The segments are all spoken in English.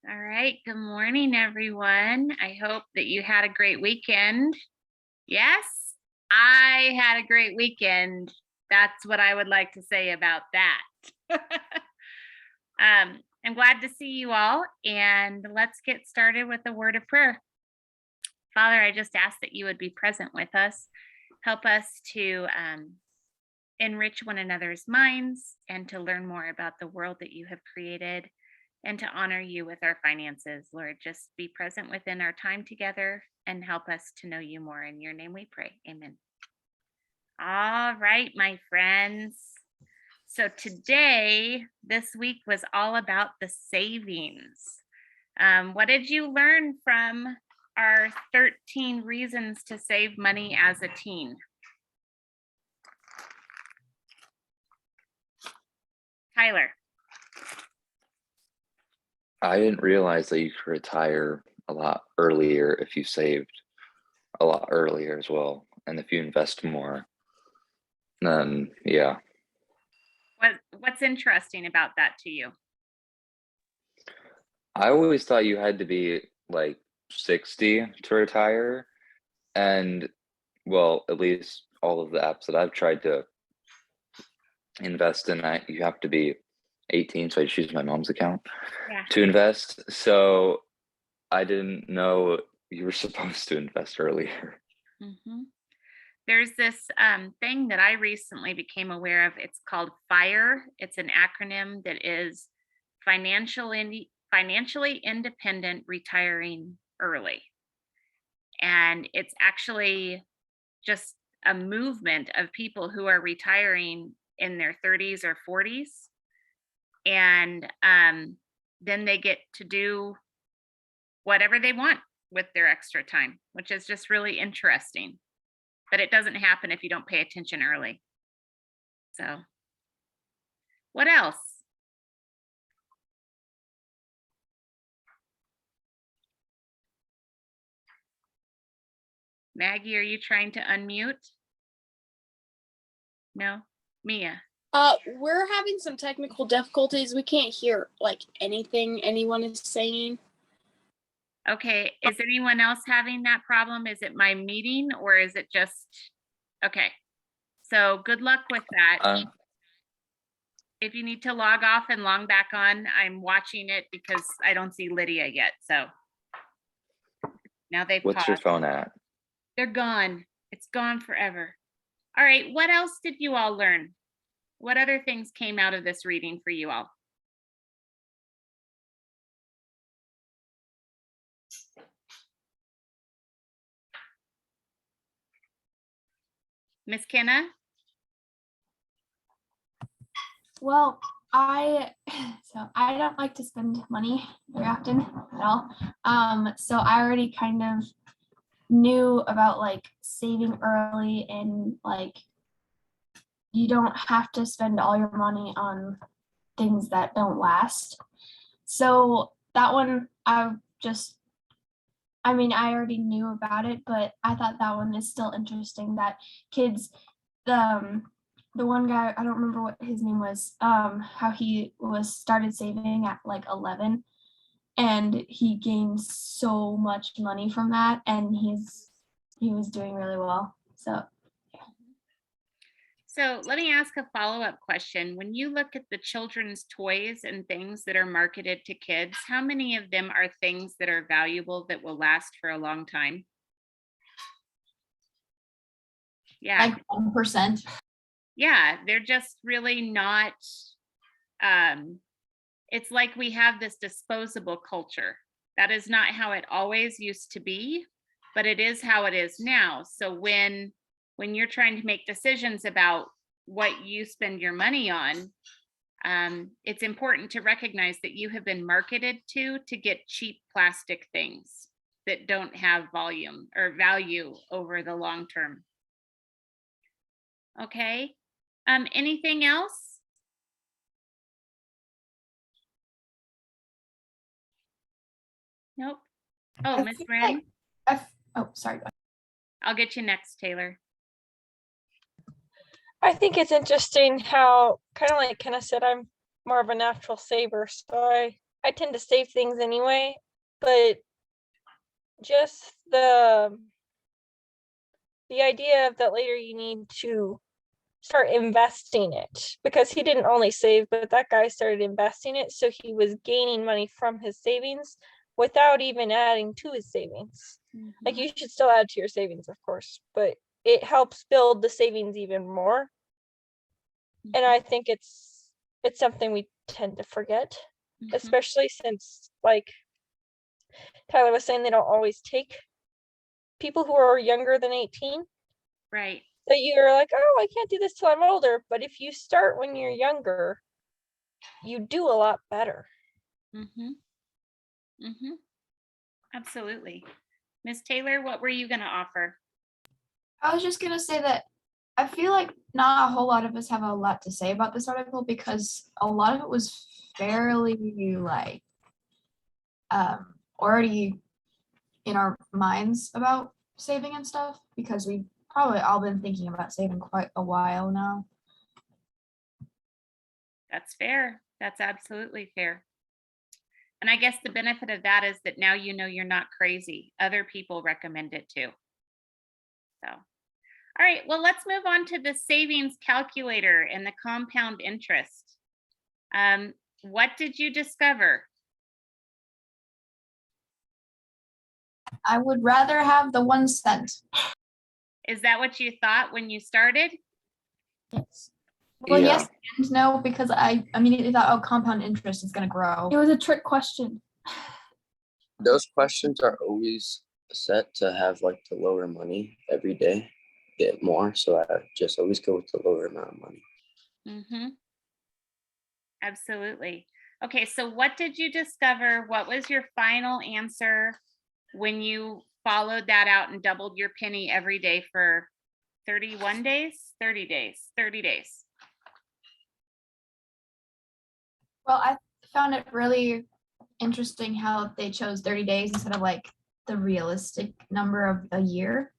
All right. Good morning, everyone. I hope that you had a great weekend. Yes, I had a great weekend. That's what I would like to say about that. I'm glad to see you all, and let's get started with a word of prayer. Father, I just ask that you would be present with us, help us to enrich one another's minds and to learn more about the world that you have created and to honor you with our finances. Lord, just be present within our time together and help us to know you more. In your name we pray. Amen. All right, my friends. So today, this week was all about the savings. What did you learn from our 13 reasons to save money as a teen? Tyler. I didn't realize that you could retire a lot earlier if you saved a lot earlier as well. And if you invest more, then yeah. What's interesting about that to you? I always thought you had to be like 60 to retire. And well, at least all of the apps that I've tried to invest in, you have to be 18. So I just use my mom's account Yeah. to invest. So I didn't know you were supposed to invest earlier. Mm-hmm. There's this thing that I recently became aware of. It's called FIRE. It's an acronym that is financially independent retiring early. And it's actually just a movement of people who are retiring in their 30s or 40s. And then they get to do whatever they want with their extra time, which is just really interesting. But it doesn't happen if you don't pay attention early. So, what else? Maggie, are you trying to unmute? No? Mia? We're having some technical difficulties. We can't hear like anything anyone is saying. Okay, is anyone else having that problem? Is it my meeting or is it just, okay. So good luck with that. If you need to log off and log back on, I'm watching it because I don't see Lydia yet. So now they've What's your paused. phone at? They're gone. It's gone forever. All right, what else did you all learn? What other things came out of this reading for you all? Miss Kenna? Well, I don't like to spend money very often at all. So I already kind of knew about like saving early and like you don't have to spend all your money on things that don't last. So that one I already knew about it, but I thought that one is still interesting that kids, the one guy, I don't remember what his name was, how he started saving at like 11 and he gained so much money from that and he was doing really well. So let me ask a follow-up question. When you look at the children's toys and things that are marketed to kids, how many of them are things that are valuable that will last for a long time? Yeah. Like 1%. Yeah, they're just really not, it's like we have this disposable culture. That is not how it always used to be, but it is how it is now. So when you're trying to make decisions about what you spend your money on, it's important to recognize that you have been marketed to get cheap plastic things that don't have volume or value over the long term. Okay. Anything else? Nope. Oh, Miss Wren. Sorry. I'll get you next, Taylor. I think it's interesting how, kind of like Kenna said, I'm more of a natural saver. So I I tend to save things anyway, but just the idea of that later you need to start investing it, because he didn't only save, but that guy started investing it, so he was gaining money from his savings without even adding to his savings. Like, you should still add to your savings, of course, but it helps build the savings even more. And I think it's something we tend to forget, Mhm. especially since, like Tyler was saying, they don't always take people who are younger than 18. Right. So you're like, oh, I can't do this till I'm older. But if you start when you're younger, you do a lot better. Mm-hmm. Mm-hmm. Absolutely. Miss Taylor, what were you going to offer? I was just gonna say that I feel like not a whole lot of us have a lot to say about this article because a lot of it was fairly like already in our minds about saving and stuff because we've probably all been thinking about saving quite a while now. That's fair. That's absolutely fair. And I guess the benefit of that is that now you know you're not crazy. Other people recommend it too. So, all right, well, let's move on to the savings calculator and the compound interest. What did you discover? I would rather have the 1 cent. Is that what you thought when you started? Yes. Well, Yeah. yes and no, because I immediately thought, oh, compound interest is gonna grow. It was a trick question. Those questions are always set to have like the lower money every day, get more. So I just always go with the lower amount of money. Mm-hmm. Absolutely. Okay, so what did you discover? What was your final answer when you followed that out and doubled your penny every day for 31 days? 30 days, 30 days. Well, I found it really interesting how they chose 30 days instead of like the realistic number of a year.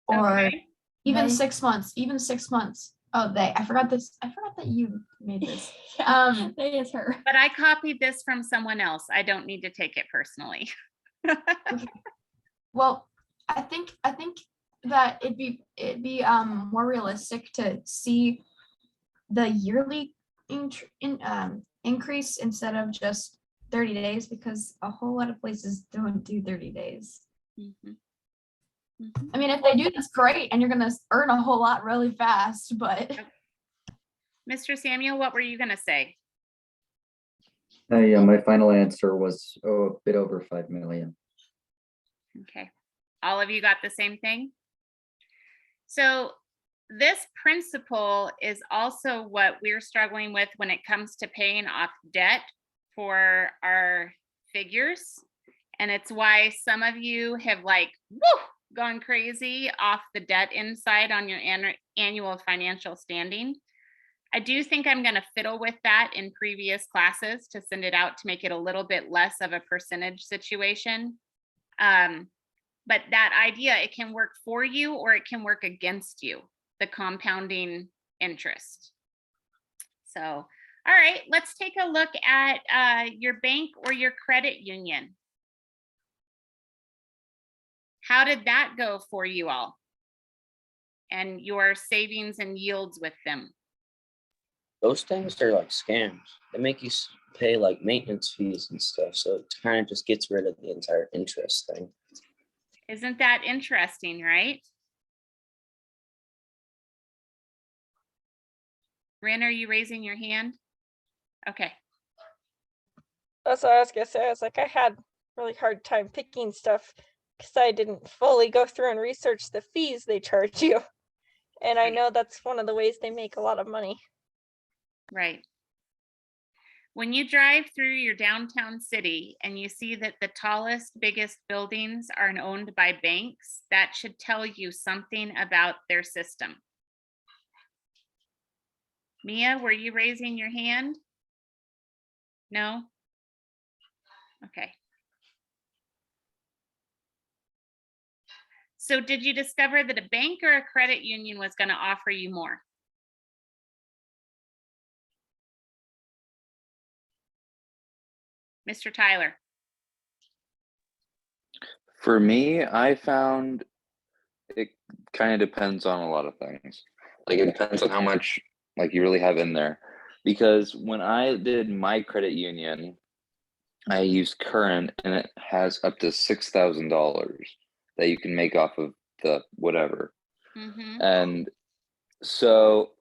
Or Okay. even They- 6 months, even 6 months. Oh, I forgot this. I forgot that you made this. They is her. But I copied this from someone else. I don't need to take it personally. Well, I think that it'd be more realistic to see the yearly increase instead of just 30 days because a whole lot of places don't do 30 days. Mhm. Mhm. I mean, if they do, that's great, and you're gonna earn a whole lot really fast. But Mr. Samuel, what were you going to say? Yeah, my final answer was a bit over 5 million. Okay. All of you got the same thing? So this principle is also what we're struggling with when it comes to paying off debt for our figures. And it's why some of you have like, woo, gone crazy off the debt inside on your annual financial standing. I do think I'm going to fiddle with that in previous classes to send it out to make it a little bit less of a percentage situation. But that idea, it can work for you or it can work against you, the compounding interest. So, all right, let's take a look at your bank or your credit union. How did that go for you all? And your savings and yields with them? Those things are like scams. They make you pay like maintenance fees and stuff. So it kind of just gets rid of the entire interest thing. Isn't that interesting, right? Ren, are you raising your hand? Okay. That's what I was gonna say. I was like, I had really hard time picking stuff because I didn't fully go through and research the fees they charge you. And I know that's one of the ways they make a lot of money. Right. When you drive through your downtown city and you see that the tallest, biggest buildings are owned by banks, that should tell you something about their system. Mia, were you raising your hand? No? Okay. So did you discover that a bank or a credit union was going to offer you more? Mr. Tyler? For me, I found it kind of depends on a lot of things. Like it depends on how much like you really have in there. Because when I did my credit union, I used Current and it has up to $6,000 that you can make off of the whatever. Mm-hmm. And so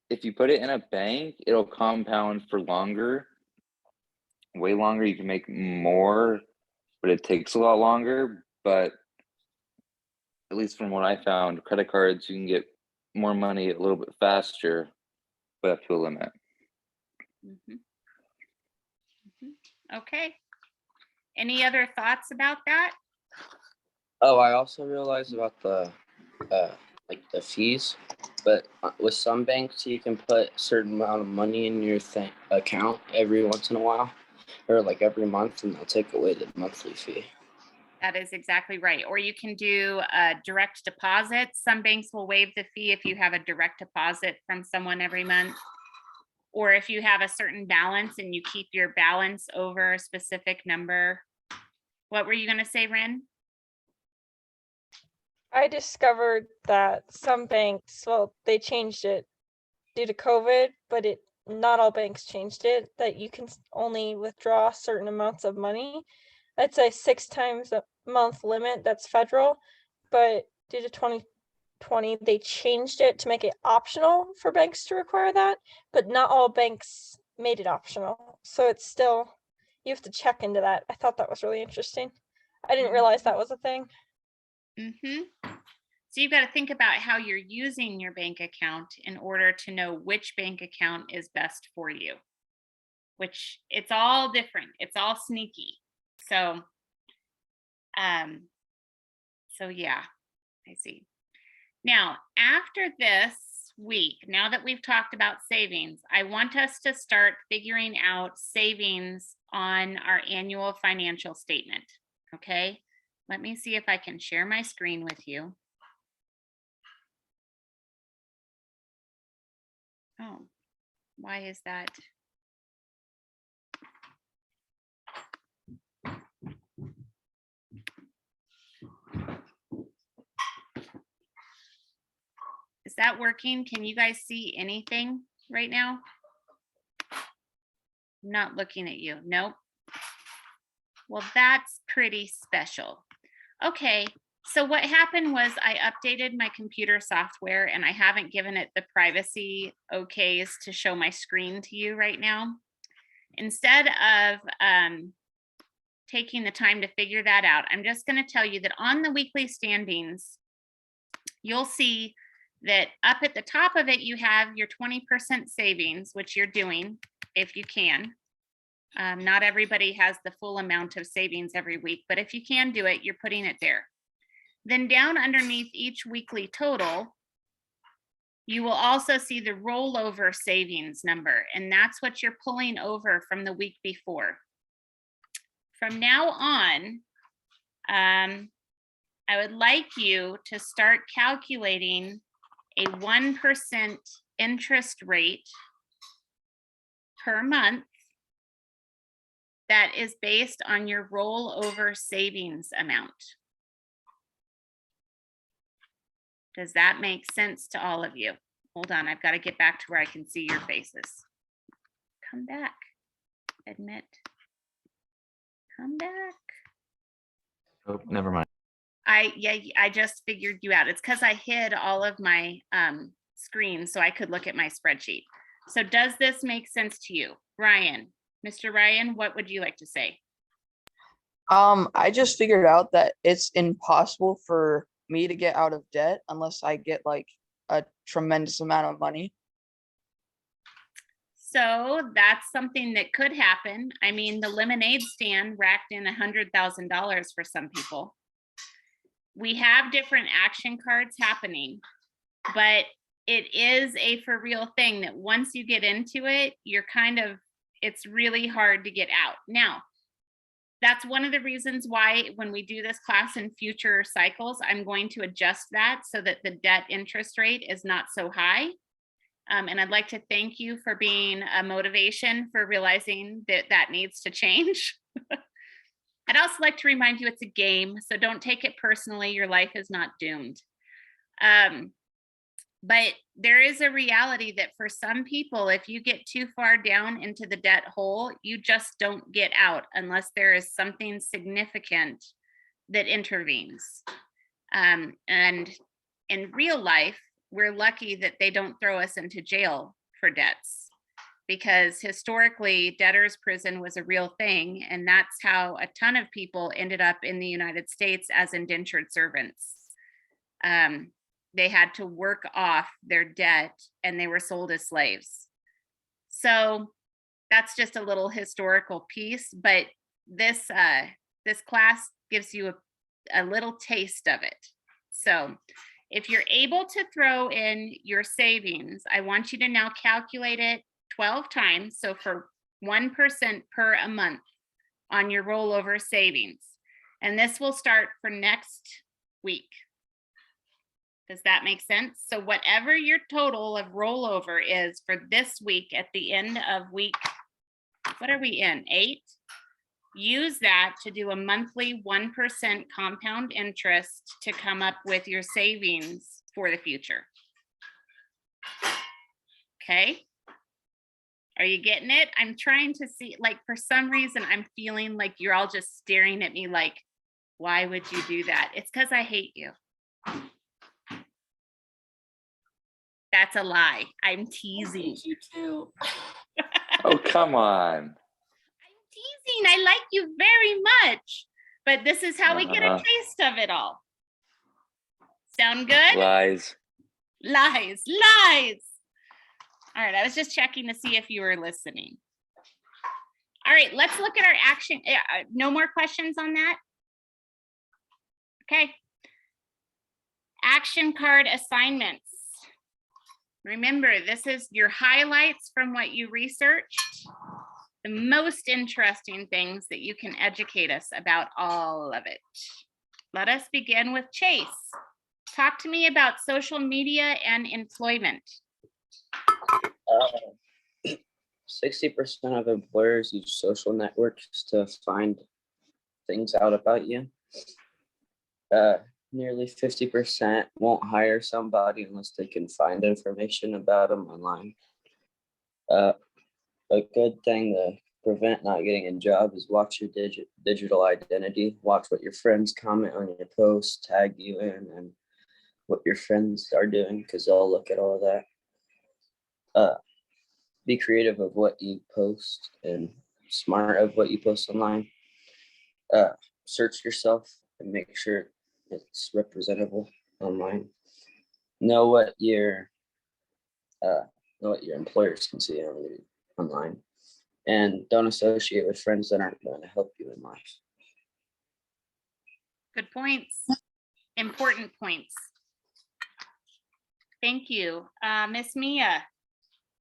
if you put it in a bank, it'll compound for longer, way longer. You can make more, but it takes a lot longer. But at least from what I found, credit cards, you can get more money a little bit faster, but up to a limit. Mm-hmm. Mm-hmm. Okay. Any other thoughts about that? Oh, I also realized about the like the fees, but with some banks you can put a certain amount of money in your account every once in a while, or like every month, and they'll take away the monthly fee. That is exactly right. Or you can do a direct deposit. Some banks will waive the fee if you have a direct deposit from someone every month. Or if you have a certain balance and you keep your balance over a specific number. What were you going to say, Ren? I discovered that some banks, well, they changed it due to COVID, but not all banks changed it, that you can only withdraw certain amounts of money. It's a 6 times a month limit, that's federal, but due to 2020, they changed it to make it optional for banks to require that, but not all banks made it optional. So it's still, you have to check into that. I thought that was really interesting. I didn't realize that was a thing. Mm-hmm. So you've got to think about how you're using your bank account in order to know which bank account is best for you, which it's all different. It's all sneaky. So yeah, I see. Now, after this week, now that we've talked about savings, I want us to start figuring out savings on our annual financial statement. Okay, let me see if I can share my screen with you. Oh, why is that? Is that working? Can you guys see anything right now? I'm not looking at you. Nope. Well, that's pretty special. Okay, so what happened was I updated my computer software and I haven't given it the privacy okays to show my screen to you right now. Instead of taking the time to figure that out, I'm just going to tell you that on the weekly standings, you'll see that up at the top of it, you have your 20% savings, which you're doing if you can. Not everybody has the full amount of savings every week, but if you can do it, you're putting it there. Then down underneath each weekly total, you will also see the rollover savings number, and that's what you're pulling over from the week before. From now on, I would like you to start calculating a 1% interest rate per month that is based on your rollover savings amount. Does that make sense to all of you? Hold on, I've got to get back to where I can see your faces. Come back, admit. Come back. Oh, never mind. I just figured you out. It's because I hid all of my screens so I could look at my spreadsheet. So does this make sense to you? Ryan, Mr. Ryan, what would you like to say? I just figured out that it's impossible for me to get out of debt unless I get like a tremendous amount of money. So that's something that could happen. I mean, the lemonade stand racked in $100,000 for some people. We have different action cards happening, but it is a for real thing that once you get into it, you're it's really hard to get out. Now, that's one of the reasons why when we do this class in future cycles, I'm going to adjust that so that the debt interest rate is not so high. And I'd like to thank you for being a motivation for realizing that that needs to change. I'd also like to remind you it's a game, so don't take it personally. Your life is not doomed. But there is a reality that for some people, if you get too far down into the debt hole, you just don't get out unless there is something significant that intervenes. And in real life, we're lucky that they don't throw us into jail for debts, because historically debtor's prison was a real thing. And that's how a ton of people ended up in the United States as indentured servants. They had to work off their debt and they were sold as slaves. So that's just a little historical piece, but this class gives you a little taste of it. So if you're able to throw in your savings, I want you to now calculate it 12 times. So for 1% per a month on your rollover savings. And this will start for next week. Does that make sense? So whatever your total of rollover is for this week at the end of week, what are we in, 8? Use that to do a monthly 1% compound interest to come up with your savings for the future. Okay. Are you getting it? I'm trying to see, like, for some reason, I'm feeling like you're all just staring at me like, why would you do that? It's because I hate you. That's a lie. I'm teasing. You too. Oh, come on. Teasing. I like you very much, but this is how we get a taste of it all. Sound good? Lies. Lies, lies. All right, I was just checking to see if you were listening. All right, let's look at our action. No more questions on that? Okay. Action card assignments. Remember, this is your highlights from what you researched, the most interesting things that you can educate us about all of it. Let us begin with Chase. Talk to me about social media and employment. 60% of employers use social networks to find things out about you. Nearly 50% won't hire somebody unless they can find information about them online. A good thing to prevent not getting a job is watch your digital identity. Watch what your friends comment on your posts, tag you in, and what your friends are doing, because they'll look at all that. Be creative of what you post and smart of what you post online. Search yourself and make sure it's representable online. Know what your employers can see online, and don't associate with friends that aren't going to help you in life. Good points. Important points. Thank you. Miss Mia,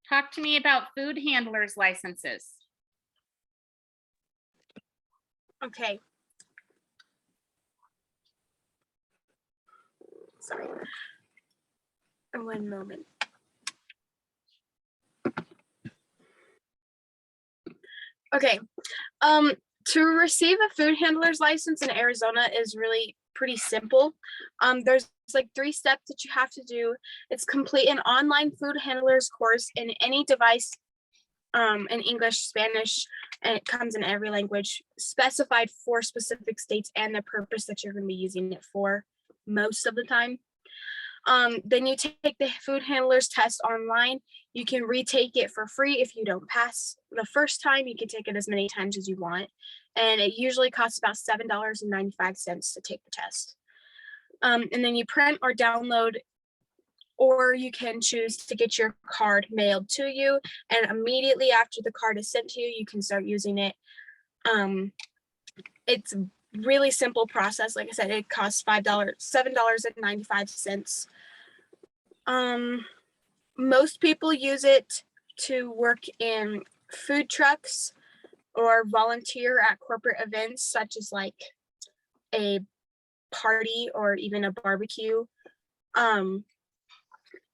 talk to me about food handlers licenses. Okay. Sorry. 1 moment. Okay. To receive a food handler's license in Arizona is really pretty simple. There's like 3 steps that you have to do. It's complete an online food handler's course in any device, in English, Spanish, and it comes in every language, specified for specific states and the purpose that you're going to be using it for most of the time. Then you take the food handler's test online. You can retake it for free. If you don't pass the first time, you can take it as many times as you want. And it usually costs about $7.95 to take the test. And then you print or download, or you can choose to get your card mailed to you. And immediately after the card is sent to you, you can start using it. It's a really simple process. Like I said, it costs $7.95. Most people use it to work in food trucks or volunteer at corporate events, such as like a party or even a barbecue.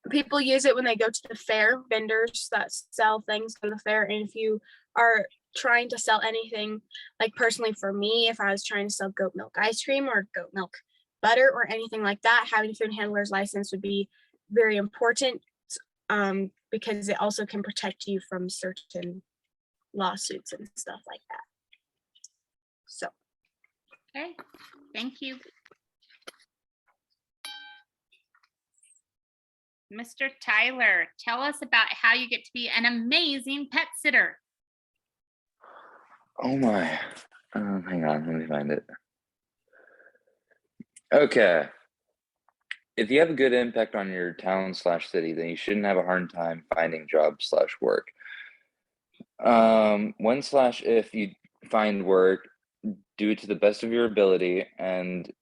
people use it when they go to the fair, vendors that sell things go to the fair. And if you are trying to sell anything, like personally for me, if I was trying to sell goat milk ice cream or goat milk butter or anything like that, having a food handler's license would be very important, because it also can protect you from certain lawsuits and stuff like that. So Okay, thank you. Mr. Tyler, tell us about how you get to be an amazing pet sitter. Oh my. Hang on, let me find it. Okay. If you have a good impact on your town/city, then you shouldn't have a hard time finding jobs/work. If you find work, do it to the best of your ability and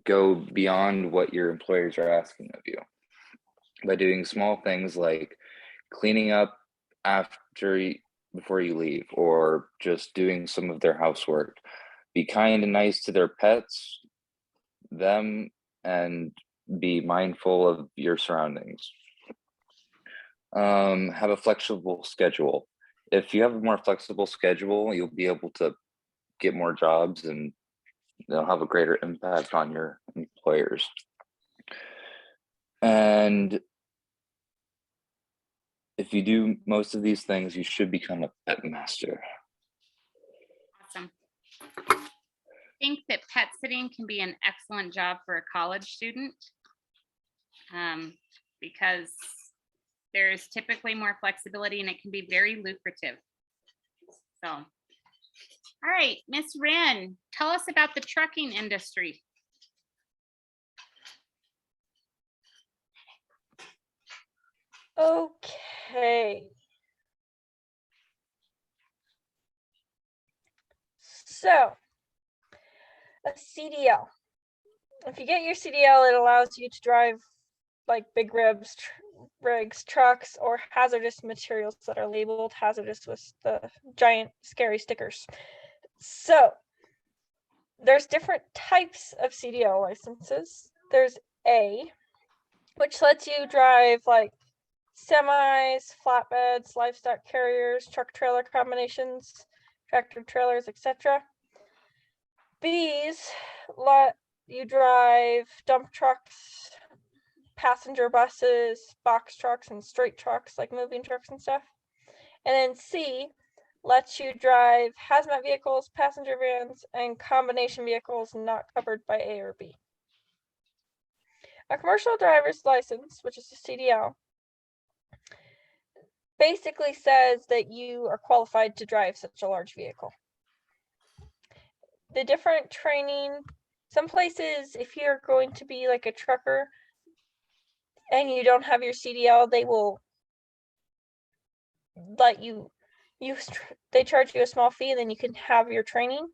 go beyond what your employers are asking of you by doing small things like cleaning up before you leave, or just doing some of their housework. Be kind and nice to their pets, them, and be mindful of your surroundings. Have a flexible schedule. If you have a more flexible schedule, you'll be able to get more jobs and they'll have a greater impact on your employers. And if you do most of these things, you should become a pet master. Awesome. I think that pet sitting can be an excellent job for a college student, because there's typically more flexibility and it can be very lucrative. So, all right, Miss Wren, tell us about the trucking industry. Okay. So, a CDL. If you get your CDL, it allows you to drive like big rigs, trucks, or hazardous materials that are labeled hazardous with the giant scary stickers. So, there's different types of CDL licenses. There's A, which lets you drive like semis, flatbeds, livestock carriers, truck trailer combinations, tractor trailers, etc. B's let you drive dump trucks, passenger buses, box trucks, and straight trucks, like moving trucks and stuff. And then C lets you drive hazmat vehicles, passenger vans, and combination vehicles not covered by A or B. A commercial driver's license, which is a CDL, basically says that you are qualified to drive such a large vehicle. The different training, some places, if you're going to be like a trucker and you don't have your CDL, they will let you they charge you a small fee and then you can have your training.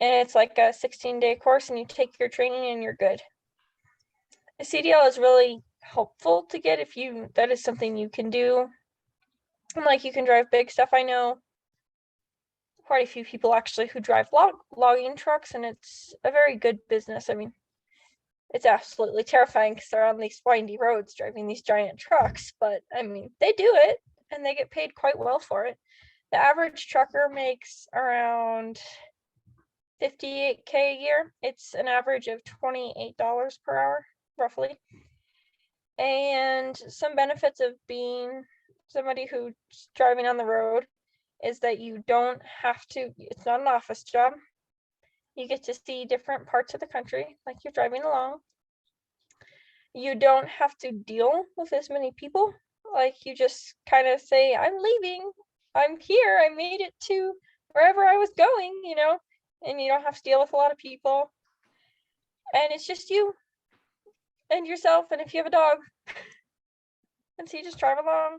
And it's like a 16-day course and you take your training and you're good. A CDL is really helpful to get if that is something you can do. And like you can drive big stuff. I know quite a few people actually who drive logging trucks, and it's a very good business. I mean, it's absolutely terrifying because they're on these windy roads driving these giant trucks, but I mean, they do it and they get paid quite well for it. The average trucker makes around $58K a year. It's an average of $28 per hour, roughly. And some benefits of being somebody who's driving on the road is that you don't have to, it's not an office job. You get to see different parts of the country, like you're driving along. You don't have to deal with as many people. Like you just kind of say, I'm leaving, I'm here, I made it to wherever I was going, you know, and you don't have to deal with a lot of people. And it's just you and yourself, and if you have a dog. And so you just drive along.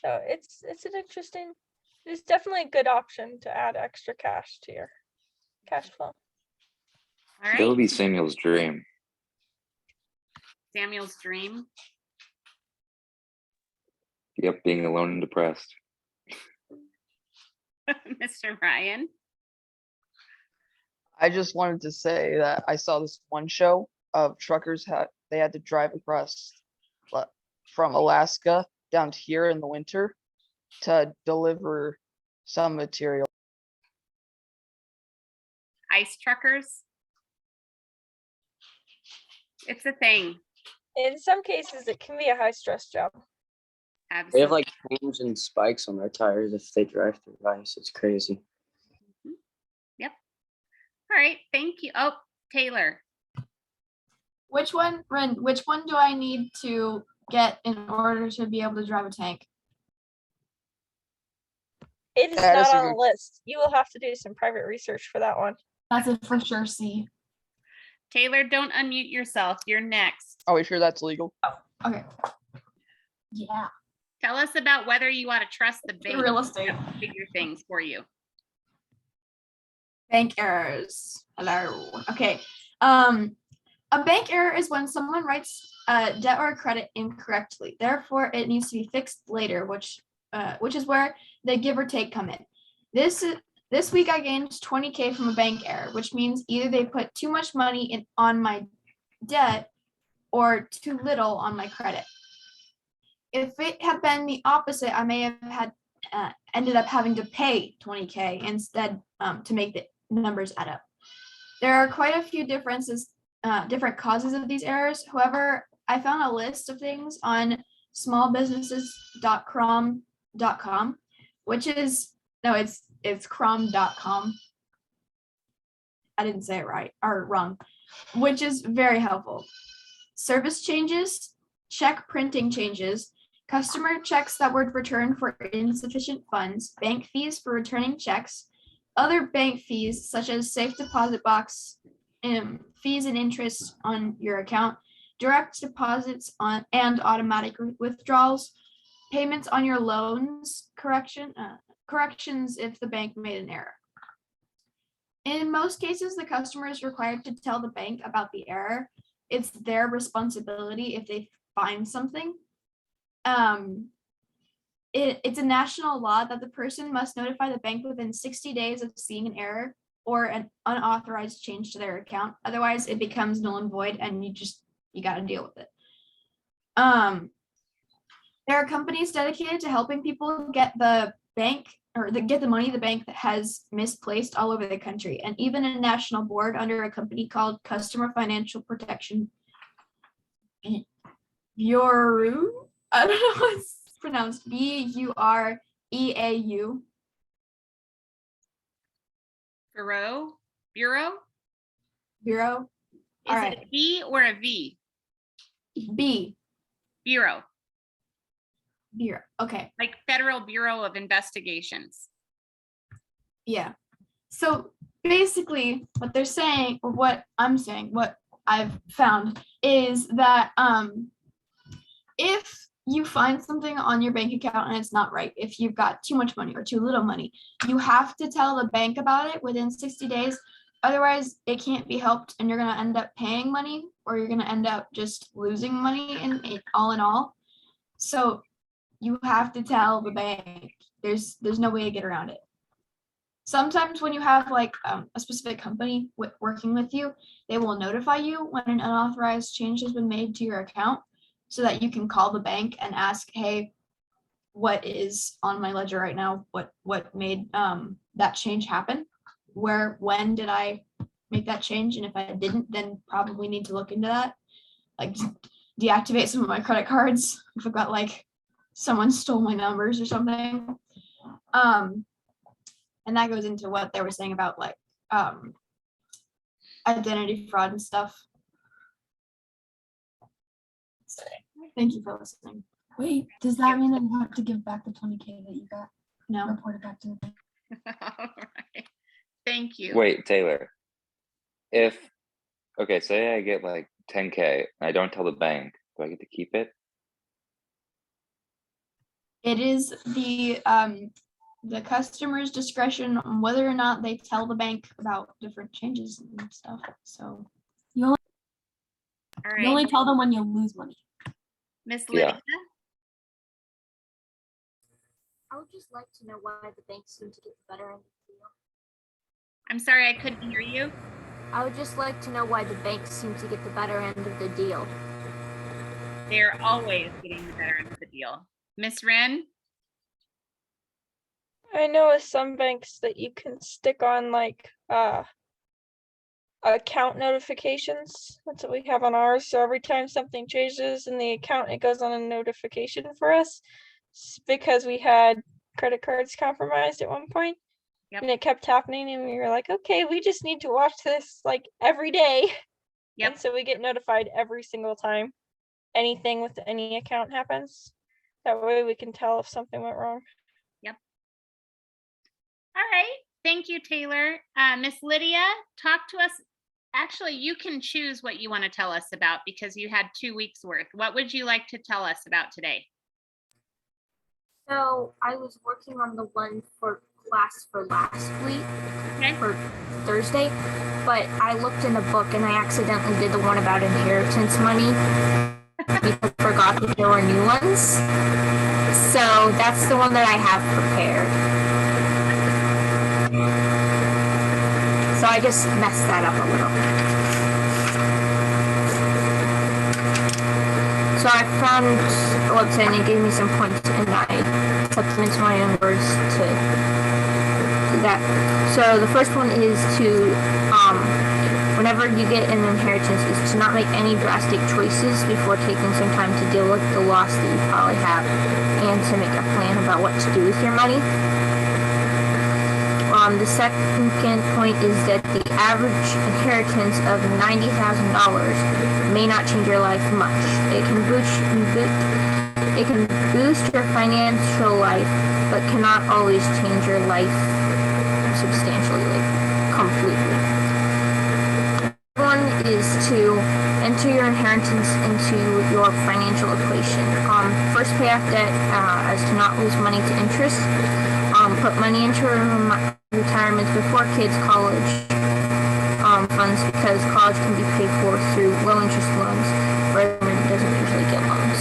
So it's definitely a good option to add extra cash to your cash flow. All That would right, be Samuel's dream. Samuel's dream. Yep, being alone and depressed. Mr. Ryan. I just wanted to say that I saw this one show of truckers they had to drive across from Alaska down to here in the winter to deliver some material. Ice truckers. It's a thing. In some cases, it can be a high stress job. They Absolutely. have like chains and spikes on their tires if they drive through ice. It's crazy. All right. Thank you. Oh, Taylor. Which one, Ren, which one do I need to get in order to be able to drive a tank? It is That not is a on the good- list. You will have to do some private research for that one. That's a for sure C. Taylor, don't unmute yourself. You're next. Are we sure that's legal? Okay. Yeah. Tell us about whether you want to trust the bank Real estate. to figure things for you. Bank errors. Hello. Okay. A bank error is when someone writes a debt or a credit incorrectly. Therefore, it needs to be fixed later, which is where the give or take come in. This week I gained 20K from a bank error, which means either they put too much money on my debt or too little on my credit. If it had been the opposite, I may have had ended up having to pay 20K instead to make the numbers add up. There are quite a few different causes of these errors. However, I found a list of things on smallbusinesses.crom.com, which is, no, it's crom.com. I didn't say it right or wrong, which is very helpful. Service changes, check printing changes, customer checks that were returned for insufficient funds, bank fees for returning checks, other bank fees such as safe deposit box, fees and interest on your account, direct deposits on and automatic withdrawals, payments on your loans, corrections if the bank made an error. In most cases, the customer is required to tell the bank about the error. It's their responsibility if they find something. It's a national law that the person must notify the bank within 60 days of seeing an error or an unauthorized change to their account. Otherwise, it becomes null and void, and you got to deal with it. There are companies dedicated to helping people get the bank or get the money the bank that has misplaced all over the country, and even a national board under a company called Customer Financial Protection Bureau. I don't know how it's pronounced. BUREAU. Bureau? Bureau. Is All it right. a B or a V? B. Bureau, Bureau. Okay. like Federal Bureau of Investigations. Yeah. So basically what they're saying, or what I'm saying, what I've found is that if you find something on your bank account and it's not right, if you've got too much money or too little money, you have to tell the bank about it within 60 days. Otherwise, it can't be helped and you're going to end up paying money, or you're going to end up just losing money in all. So you have to tell the bank. There's no way to get around it. Sometimes when you have like a specific company working with you, they will notify you when an unauthorized change has been made to your account, so that you can call the bank and ask, hey, what is on my ledger right now? What made that change happen? When did I make that change? And if I didn't, then probably need to look into that. Like deactivate some of my credit cards if I've got like someone stole my numbers or something. And that goes into what they were saying about like identity fraud and stuff. Thank you for listening. Wait, does that mean that you have to give back the 20K that you got No. reported back to the bank? All right. Thank you. Wait, Taylor. Okay, say I get like 10K and I don't tell the bank, do I get to keep it? It is the customer's discretion on whether or not they tell the bank about different changes and stuff. So All You only right, tell them when you lose money. Miss Yeah. Lydia. I would just like to know why the banks seem to get the better end of the deal. I'm sorry, I couldn't hear you. I would just like to know why the banks seem to get the better end of the deal. They're always getting the better end of the deal. Miss Wren? I know with some banks that you can stick on like account notifications. That's what we have on ours. So every time something changes in the account, it goes on a notification for us. Because we had credit cards compromised at one point. Yep. And it kept happening, and we were like, okay, we just need to watch this like every day. Yep. And so we get notified every single time anything with any account happens. That way we can tell if something went wrong. All right. Thank you, Taylor. Miss Lydia, talk to us. Actually, you can choose what you want to tell us about because you had 2 weeks worth. What would you like to tell us about today? So I was working on the one for class for last week, Okay. for Thursday, but I looked in a book and I accidentally did the one about inheritance money because I forgot that there were new ones. So that's the one that I have prepared. So I just messed that up a little. So I found a website and it gave me some points and I put them into my own words to do that. So the first one is to, whenever you get an inheritance, is to not make any drastic choices before taking some time to deal with the loss that you probably have and to make a plan about what to do with your money. The second point is that the average inheritance of $90,000 may not change your life much. It can boost your financial life, but cannot always change your life substantially, like completely. One is to enter your inheritance into your financial equation. First, pay off debt as to not lose money to interest. Put money into retirement before kids' college funds because college can be paid for through low interest loans, where the government doesn't usually get loans.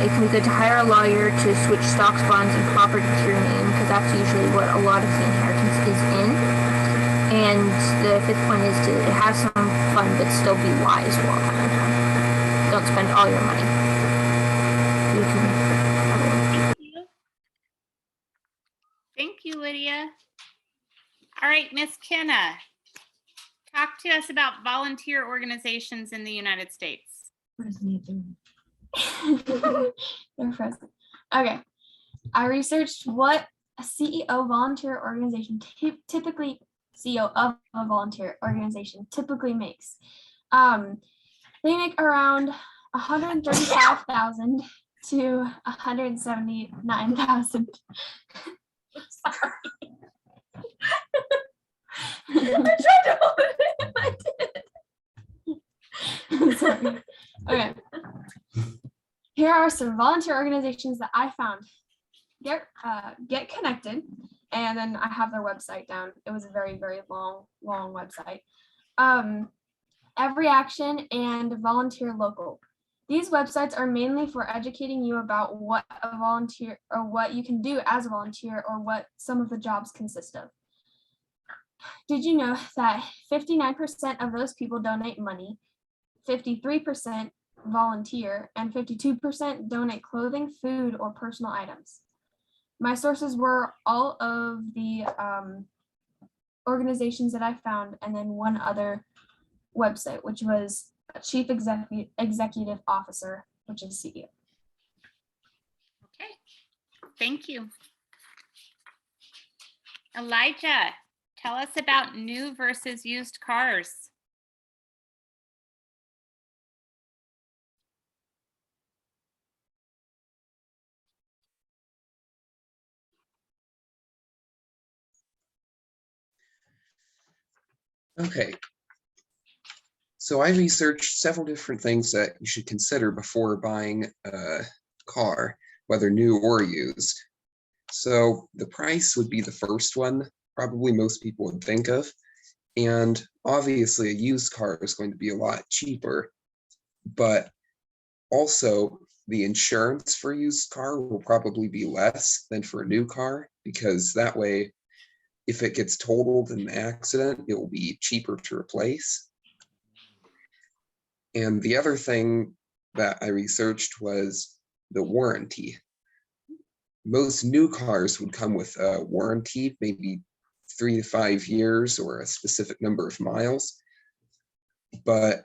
It can be good to hire a lawyer to switch stocks, bonds, and property to your name because that's usually what a lot of the inheritance is in. And the fifth point is to have some fun but still be wise while having fun. Don't spend all your money. You can. Thank you, Lydia. All right, Miss Kenna, talk to us about volunteer organizations in the United States. Where's Nathan? They're present. Okay. I researched what a CEO volunteer organization typically CEO of a volunteer organization typically makes. They make around 135,000 to 179,000. Sorry. I tried to hold it and I did. Sorry. Okay. Here are some volunteer organizations that I found. Get Connected, and then I have their website down. It was a very, very long website. Every Action and Volunteer Local. These websites are mainly for educating you about what a volunteer or what you can do as a volunteer or what some of the jobs consist of. Did you know that 59% of those people donate money, 53% volunteer, and 52% donate clothing, food, or personal items? My sources were all of the organizations that I found, and then one other website, which was Chief Executive Officer, which is CEO. Okay, thank you. Elijah, tell us about new versus used cars. Okay. So I researched several different things that you should consider before buying a car, whether new or used. So the price would be the first one, probably most people would think of. And obviously a used car is going to be a lot cheaper, but also the insurance for a used car will probably be less than for a new car, because that way if it gets totaled in an accident, it will be cheaper to replace. And the other thing that I researched was the warranty. Most new cars would come with a warranty, maybe 3 to 5 years or a specific number of miles. But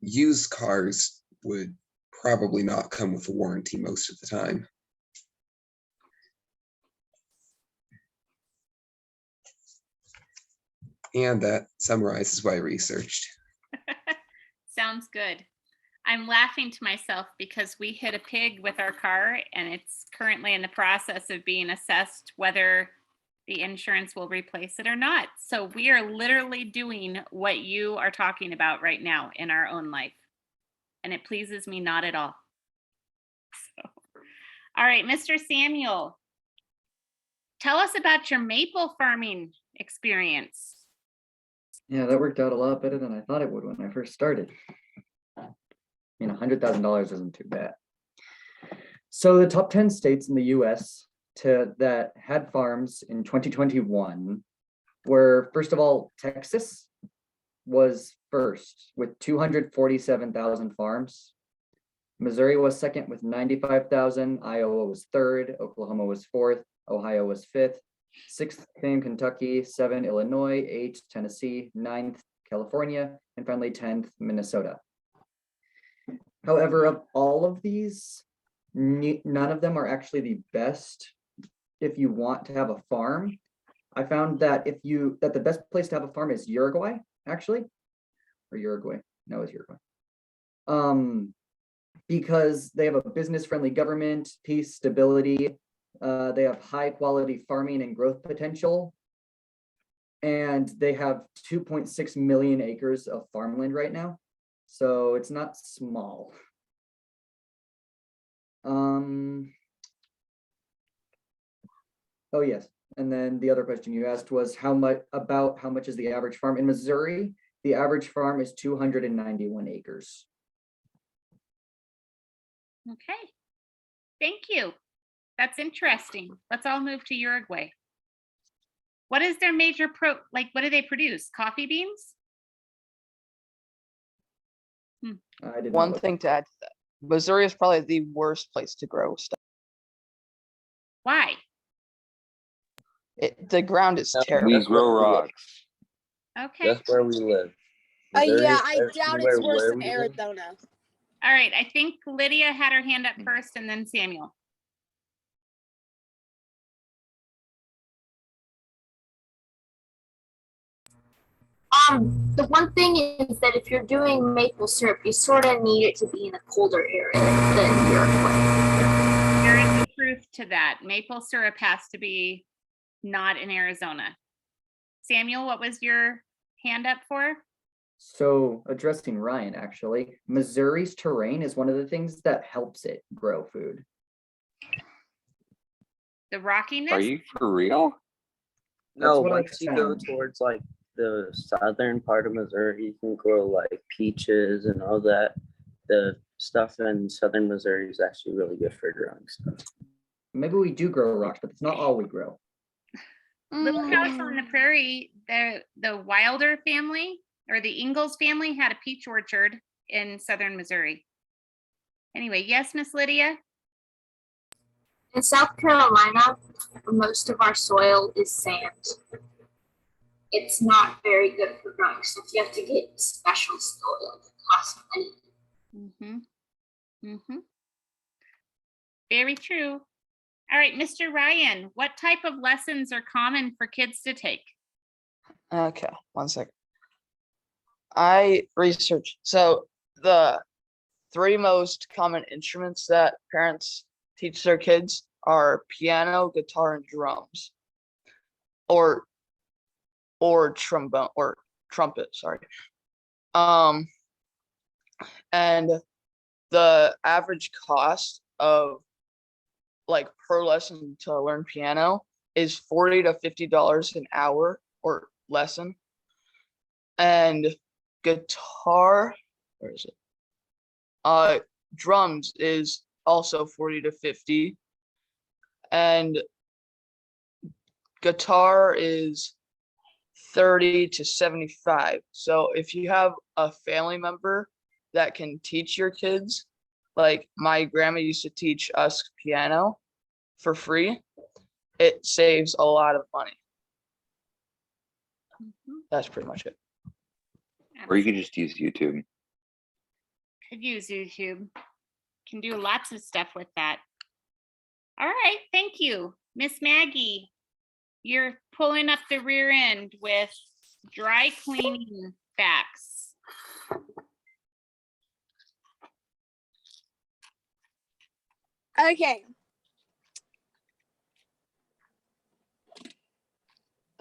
used cars would probably not come with a warranty most of the time. And that summarizes what I researched. Sounds good. I'm laughing to myself because we hit a pig with our car and it's currently in the process of being assessed whether the insurance will replace it or not. So we are literally doing what you are talking about right now in our own life. And it pleases me not at all. So, all right, Mr. Samuel, tell us about your maple farming experience. Yeah, that worked out a lot better than I thought it would when I first started. I mean, $100,000 isn't too bad. So the top 10 states in the US that had farms in 2021 were, first of all, Texas was first with 247,000 farms. Missouri was second with 95,000. Iowa was third. Oklahoma was fourth. Ohio was fifth. Sixth came Kentucky, 7 Illinois, 8 Tennessee, 9th California, and finally 10th Minnesota. However, of all of these, none of them are actually the best if you want to have a farm. I found that the best place to have a farm is Uruguay, actually, or Uruguay. No, it's Uruguay. Because they have a business-friendly government, peace, stability. They have high quality farming and growth potential. And they have 2.6 million acres of farmland right now. So it's not small. Oh yes. And then the other question you asked was how much is the average farm in Missouri? The average farm is 291 acres. Okay, thank you. That's interesting. Let's all move to Uruguay. What is their major what do they produce? Coffee beans? One thing to add to that, Missouri is probably the worst place to grow stuff. Why? The ground is terrible. We grow rocks. Okay. That's where we live. Yeah, I Missouri, doubt it's worse where than we live. Arizona. All right, I think Lydia had her hand up first and then Samuel. The one thing is that if you're doing maple syrup, you sort of need it to be in a colder area than Uruguay. There is a truth to that. Maple syrup has to be not in Arizona. Samuel, what was your hand up for? So addressing Ryan, actually, Missouri's terrain is one of the things that helps it grow food. The rockiness? Are you for real? No, what I once you go found. towards like the southern part of Missouri, you can grow like peaches and all that. The stuff in southern Missouri is actually really good for growing stuff. Maybe we do grow rocks, but it's not all we grow. Little House on the Prairie, the Wilder family or the Ingalls family had a peach orchard in southern Missouri. Anyway, yes, Miss Lydia? In South Carolina, most of our soil is sand. It's not very good for growing stuff. You have to get special soil that costs money. Mm-hmm. Mm-hmm. Very true. All right, Mr. Ryan, what type of lessons are common for kids to take? Okay, 1 second. I researched, so the 3 most common instruments that parents teach their kids are piano, guitar, and drums, or trombone or trumpet, sorry. And the average cost of like per lesson to learn piano is $40 to $50 an hour or lesson. And guitar, where is it? Drums is also 40 to 50. And guitar is 30 to 75. So if you have a family member that can teach your kids, like my grandma used to teach us piano for free, it saves a lot of money. That's pretty much it. Or you could just use YouTube. Could use YouTube. Can do lots of stuff with that. All right, thank you. Miss Maggie, you're pulling up the rear end with dry cleaning facts. Okay.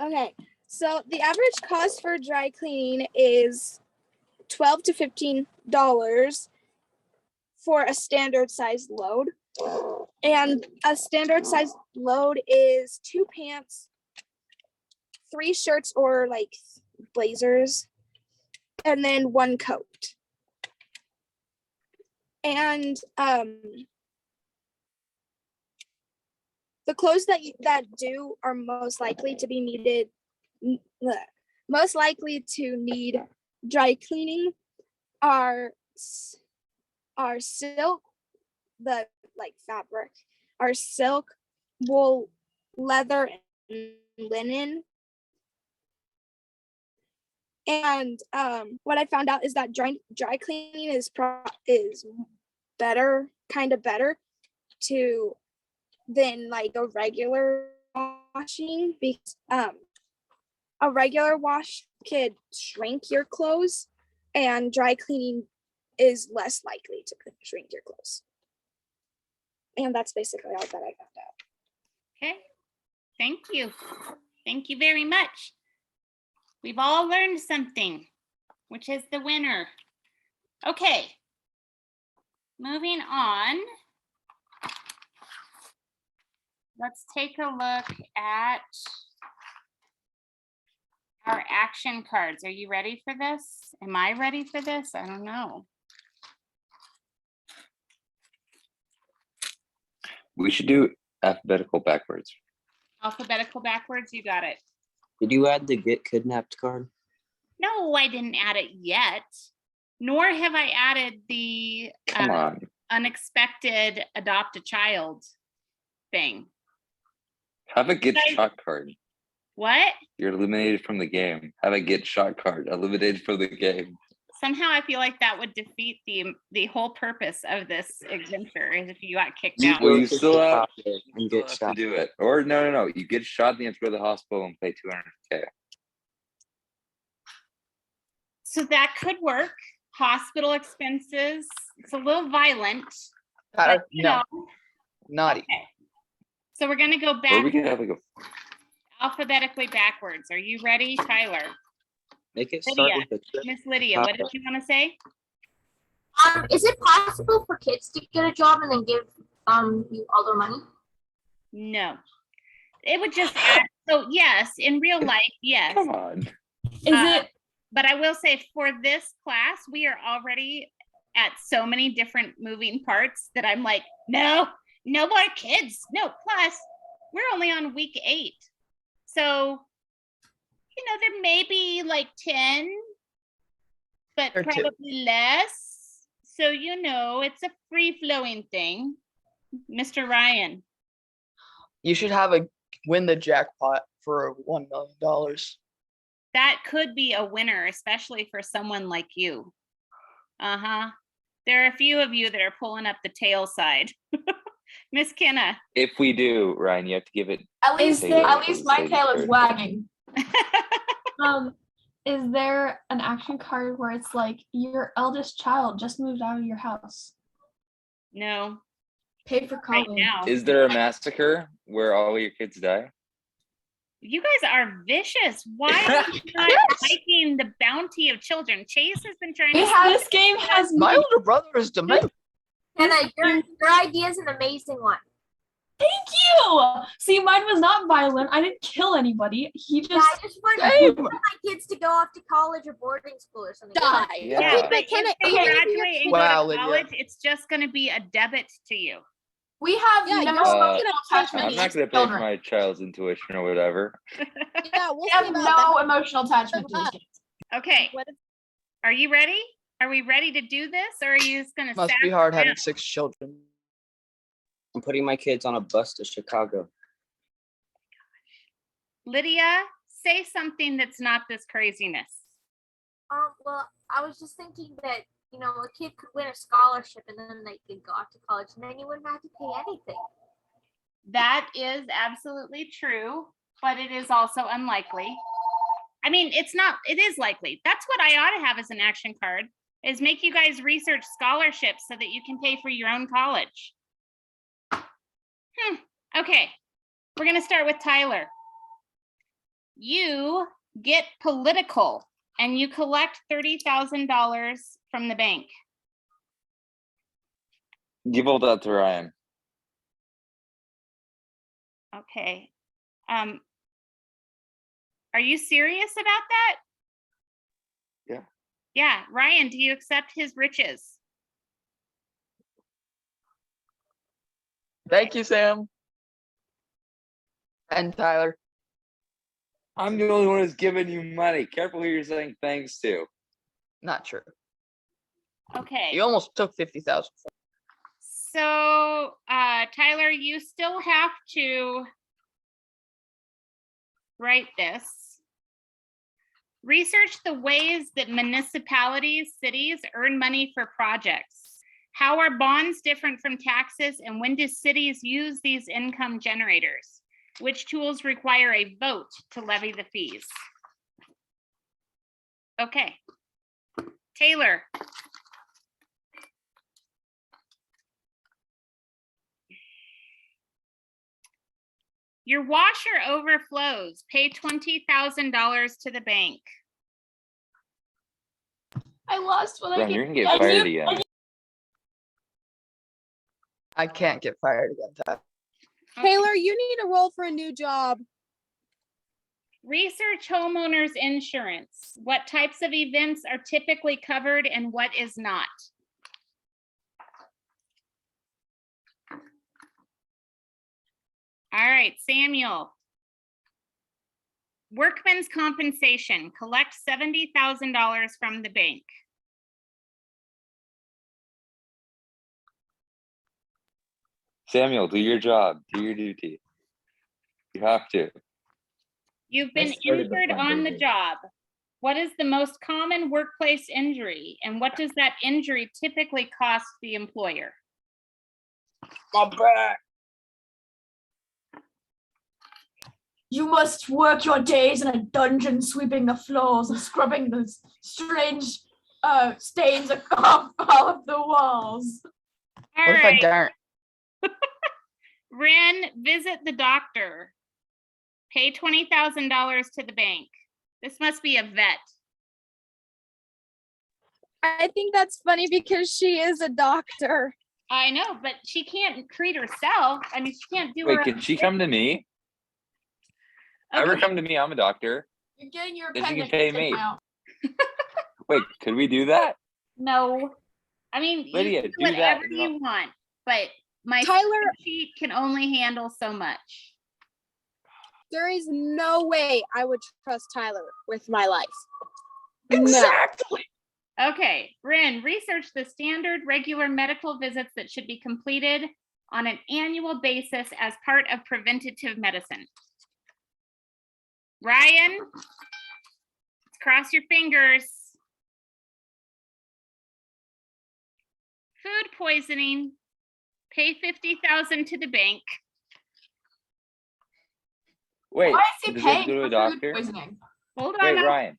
Okay, so the average cost for dry cleaning is $12 to $15 for a standard size load. And a standard size load is 2 pants, 3 shirts or like blazers, and then 1 coat. And the clothes that do are most likely to be needed, most likely to need dry cleaning are silk, the like fabric, are silk, wool, leather, and linen. And what I found out is that dry cleaning is better, kind of better to than like a regular washing, because a regular wash could shrink your clothes, and dry cleaning is less likely to shrink your clothes. And that's basically all that I found out. Okay, thank you. Thank you very much. We've all learned something, which is the winner. Okay, moving on. Let's take a look at our action cards. Are you ready for this? Am I ready for this? I don't know. We should do alphabetical backwards. Alphabetical backwards, you got it. Did you add the get kidnapped card? No, I didn't add it yet, nor have I added the Come on. unexpected adopt a child thing. Have a get Guys- shot card. What? You're eliminated from the game. Have a get shot card. Eliminated from the game. Somehow I feel like that would defeat the whole purpose of this adventure is if you got kicked You out. Well, go you to still the have, hospital and you get still have to shot. do it. Or no. You get shot and you have to go to the hospital and pay $200K. So that could work. Hospital expenses. It's a little violent, Uh, but you no, know. naughty. Okay. So we're gonna go Or back we could have like a alphabetically backwards. Are you ready, Tyler? Make it start Lydia, with the Miss Lydia, what did you want to say? Is it possible for kids to get a job and then give you all their money? No. It would just add, so yes, in real life, yes. come on. Is it But I will say for this class, we are already at so many different moving parts that I'm like, no more kids. No, plus we're only on week 8. So, you know, there may be like 10, but Or 2. probably less. So, you know, it's a free flowing thing. Mr. Ryan. You should have a win the jackpot for $1 million. That could be a winner, especially for someone like you. Uh-huh. There are a few of you that are pulling up the tail side. Miss Kenna. If we do, Ryan, you have to give it. at least Taylor at from least the my Sadie tail is Bird. wagging. Is there an action card where it's like your eldest child just moved out of your house? No, Paid for right college. now. Is there a massacre where all your kids die? You guys are vicious. Why are you not liking the bounty of children? Chase has been trying to. This game has My me. older brother is demented. Hannah, your idea is an amazing one. Thank you. See, mine was not violent. I didn't kill anybody. He Yeah, just I just want Same. my kids to go off to college or boarding school or something. Die. Yeah. Yeah, but if they graduate and Wow, go to Lydia. college, it's just going to be a debit to you. We have Yeah, no you're emotional gonna pay attachment I'm to not these gonna pay for children. my child's tuition or whatever. Yeah, we'll We see have about no that. emotional attachment to these kids. Okay, What if- are you ready? Are we ready to do this, or are you just gonna? Must be sass hard around? having 6 children. I'm putting my kids on a bus to Chicago. Lydia, say something that's not this craziness. Well, I was just thinking that, you know, a kid could win a scholarship and then they could go off to college and then you wouldn't have to pay anything. That is absolutely true, but it is also unlikely. I mean, it's not, it is likely. That's what I ought to have as an action card, is make you guys research scholarships so that you can pay for your own college. Okay, we're gonna start with Tyler. You get political and you collect $30,000 from the bank. Give all that to Ryan. Okay. Are you serious about that? Yeah. Yeah, Ryan, do you accept his riches? Thank you, Sam. And Tyler. I'm the only one who's giving you money. Careful who you're saying thanks to. Not true. Okay. You almost took 50,000. So, Tyler, you still have to write this. Research the ways that municipalities, cities earn money for projects. How are bonds different from taxes, and when do cities use these income generators? Which tools require a vote to levy the fees? Okay. Taylor. Your washer overflows. Pay $20,000 to the bank. I lost what I Ryan, get. you're gonna get fired again. I can't get fired again, Tyler. Taylor, you need to roll for a new job. Research homeowners insurance. What types of events are typically covered and what is not? All right, Samuel. Workman's compensation. Collect $70,000 from the bank. Samuel, do your job. Do your duty. You have to. You've I been started the injured on the fundraiser. job. What is the most common workplace injury, and what does that injury typically cost the employer? My back. You must work your days in a dungeon, sweeping the floors and scrubbing the strange stains off all of the walls. All What if I right, don't? Ren, visit the doctor. Pay $20,000 to the bank. This must be a vet. I think that's funny because she is a doctor. I know, but she can't treat herself. I mean, she can't do Wait, her can own she thing. come to me? Ever Okay. come to me? I'm a doctor. You're getting your Then she can appendix pay taken me. out. Wait, could we do that? No. I mean, Lydia, you can do do that. whatever you want, but my Tyler- spreadsheet can only handle so much. There is no way I would trust Tyler with my life. No. Exactly. Okay, Ren, research the standard regular medical visits that should be completed on an annual basis as part of preventative medicine. Ryan, cross your fingers. Food poisoning, pay $50,000 to the bank. Wait, Why is he does he have paying to go to a for food doctor? poisoning? Hold Wait, on. Ryan.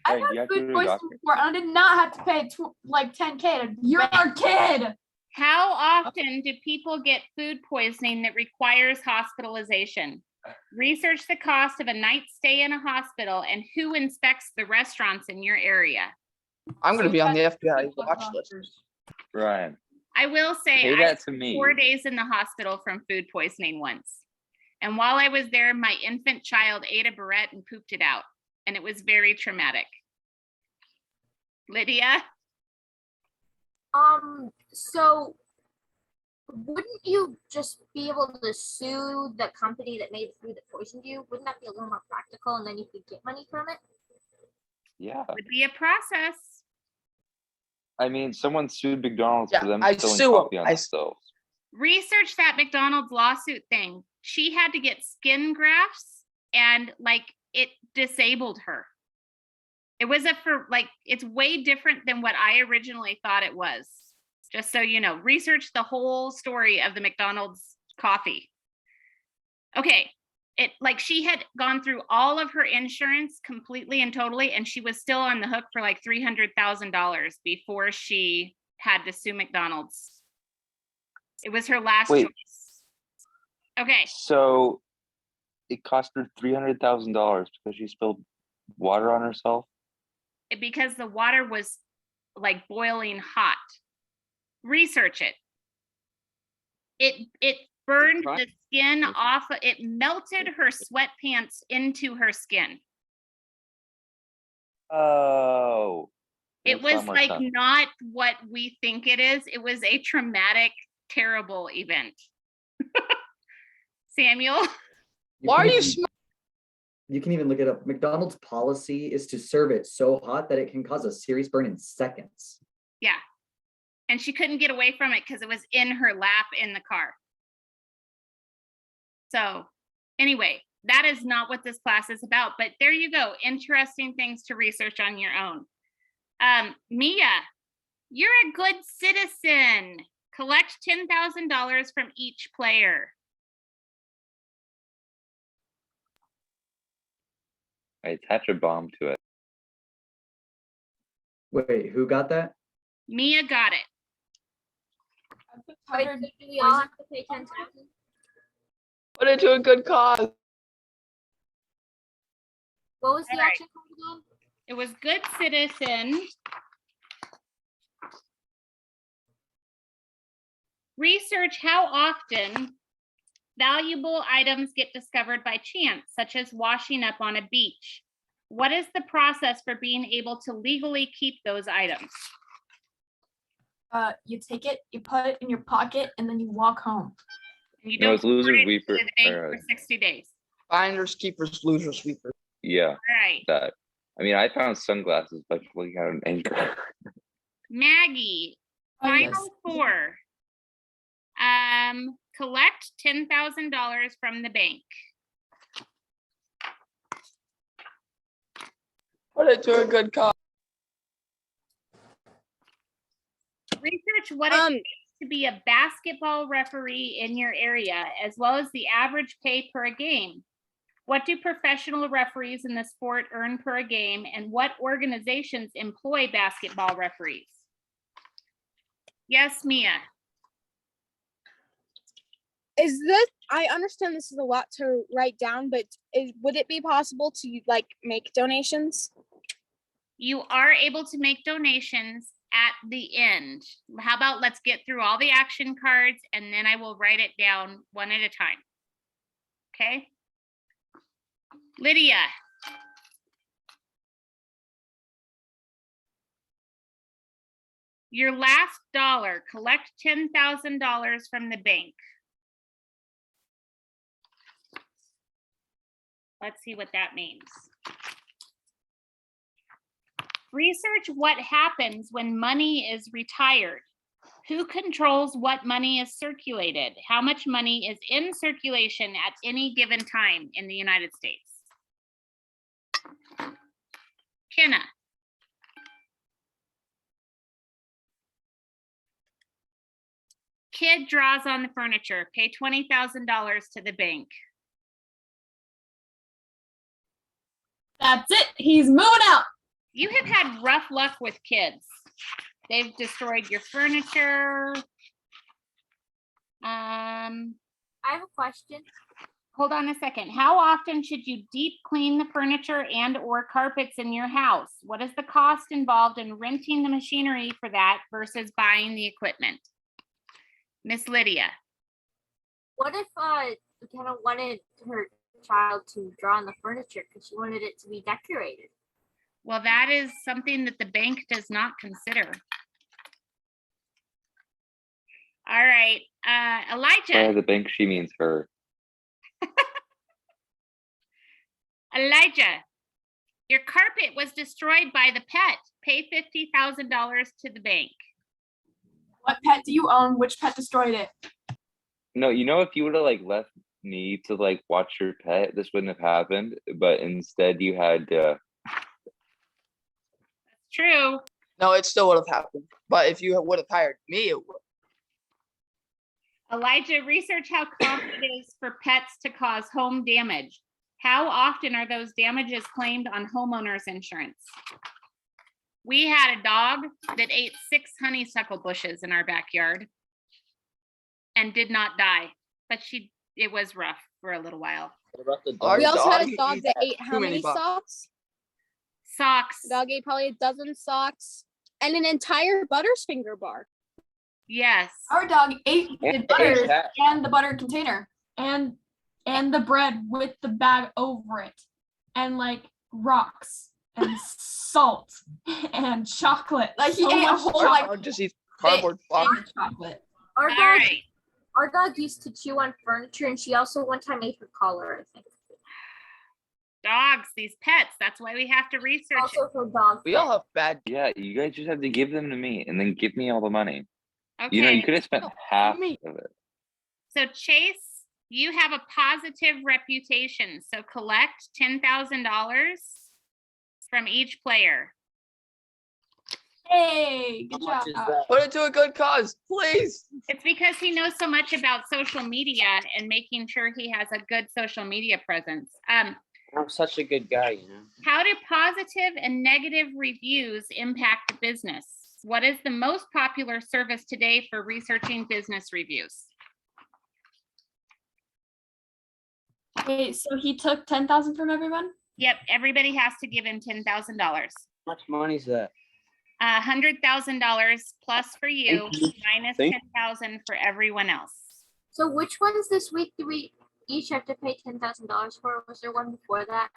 I've Ryan, do you had have to go food to a poisoning doctor? before, and I did not have to pay like 10K to you're a kid. How often do people get food poisoning that requires hospitalization? Research the cost of a night stay in a hospital and who inspects the restaurants in your area. I'm going to be on the That's FBI what watch list. doctors- Ryan, I will say pay I that to spent me. 4 days in the hospital from food poisoning once. And while I was there, my infant child ate a barrette and pooped it out. And it was very traumatic. Lydia, So wouldn't you just be able to sue the company that made the food that poisoned you? Wouldn't that be a little more practical and then you could get money from it? Yeah, Would be a process. I mean, someone sued McDonald's Yeah, for them I'd spilling sue 'em. coffee on I- themselves. Research that McDonald's lawsuit thing. She had to get skin grafts and like it disabled her. It was it's way different than what I originally thought it was. Just so you know, research the whole story of the McDonald's coffee. Okay. She had gone through all of her insurance completely and totally, and she was still on the hook for like $300,000 before she had to sue McDonald's. It was her last Wait. choice. Okay. So it cost her $300,000 because she spilled water on herself. Because the water was like boiling hot. Research it. It burned the skin off. It melted her sweatpants into her skin. Oh. It makes a lot was more like sense. not what we think it is. It was a traumatic, terrible event. Samuel? Why are can you even- You can even look it up. McDonald's policy is to serve it so hot that it can cause a serious burn in seconds. Yeah. And she couldn't get away from it because it was in her lap in the car. So anyway, that is not what this class is about, but there you go. Interesting things to research on your own. Mia, you're a good citizen. Collect $10,000 from each player. I attach a bomb to it. Wait, who got that? Mia got it. Wait, so do we all have to pay 10,000? Put it to a good cause. What was the All right. action card again? It was good citizen. Research how often valuable items get discovered by chance, such as washing up on a beach. What is the process for being able to legally keep those items? You take it, you put it in your pocket, and then you walk home. And you No, don't it's losers, report it weeper, to the bank or, for 60 days. Finders, keepers, losers, sweepers. yeah, All right. that. I mean, I found sunglasses by looking at an anchor. Maggie, Oh, yes. final four. Collect $10,000 from the bank. Put it to a good cause. Research what it takes to be a basketball referee in your area, as well as the average pay per game. What do professional referees in the sport earn per game, and what organizations employ basketball referees? Yes, Mia. Is this, I understand this is a lot to write down, but would it be possible to like make donations? You are able to make donations at the end. How about let's get through all the action cards and then I will write it down one at a time. Okay? Lydia. Your last dollar, collect $10,000 from the bank. Let's see what that means. Research what happens when money is retired. Who controls what money is circulated? How much money is in circulation at any given time in the United States? Kenna. Kid draws on the furniture. Pay $20,000 to the bank. That's it. He's moving out. You have had rough luck with kids. They've destroyed your furniture. I have a question. Hold on a second. How often should you deep clean the furniture and or carpets in your house? What is the cost involved in renting the machinery for that versus buying the equipment? Miss Lydia. What if Kenna wanted her child to draw on the furniture because she wanted it to be decorated? Well, that is something that the bank does not consider. All right, By Elijah. the bank, she means her. Elijah, your carpet was destroyed by the pet. Pay $50,000 to the bank. What pet do you own? Which pet destroyed it? No, if you would have like left me to like watch your pet, this wouldn't have happened. But instead, you had True. No, it still would have happened. But if you would have hired me, it would. Elijah, research how common it is for pets to cause home damage. How often are those damages claimed on homeowners insurance? We had a dog that ate 6 honeysuckle bushes in our backyard and did not die, but it was rough for a little while. What about the Our We dog? also had a dog dog eats that ate too how many many bugs. socks? Socks. The dog ate probably a dozen socks and an entire Buttersfinger bar. Yes. Our dog ate the And butter a cat. and the butter container and the bread with the bag over it and like rocks and salt and chocolate. Like he So ate a much whole Our like dog just eats cardboard box. big chocolate. Our All dog, right. our dog used to chew on furniture, and she also one time ate her collar, I think. Dogs, these pets. That's why we have to research it. Also her dog. We all have bad. yeah. You guys just have to give them to me, and then give me all the money. Okay. You could have spent half me. of it. So Chase, you have a positive reputation. So collect $10,000 from each player. Hey, How good much job. is that? Put it to a good cause, please. It's because he knows so much about social media and making sure he has a good social media presence. I'm such a good guy, How do positive and negative reviews impact a business? What is the most popular service today for researching business reviews? Wait, so he took 10,000 from everyone? Yep, everybody has to give him $10,000. How much money is that? $100,000 plus for you, Thank you. minus Thank- 10,000 for everyone else. So which ones this week do we each have to pay $10,000 for? Was there one before that?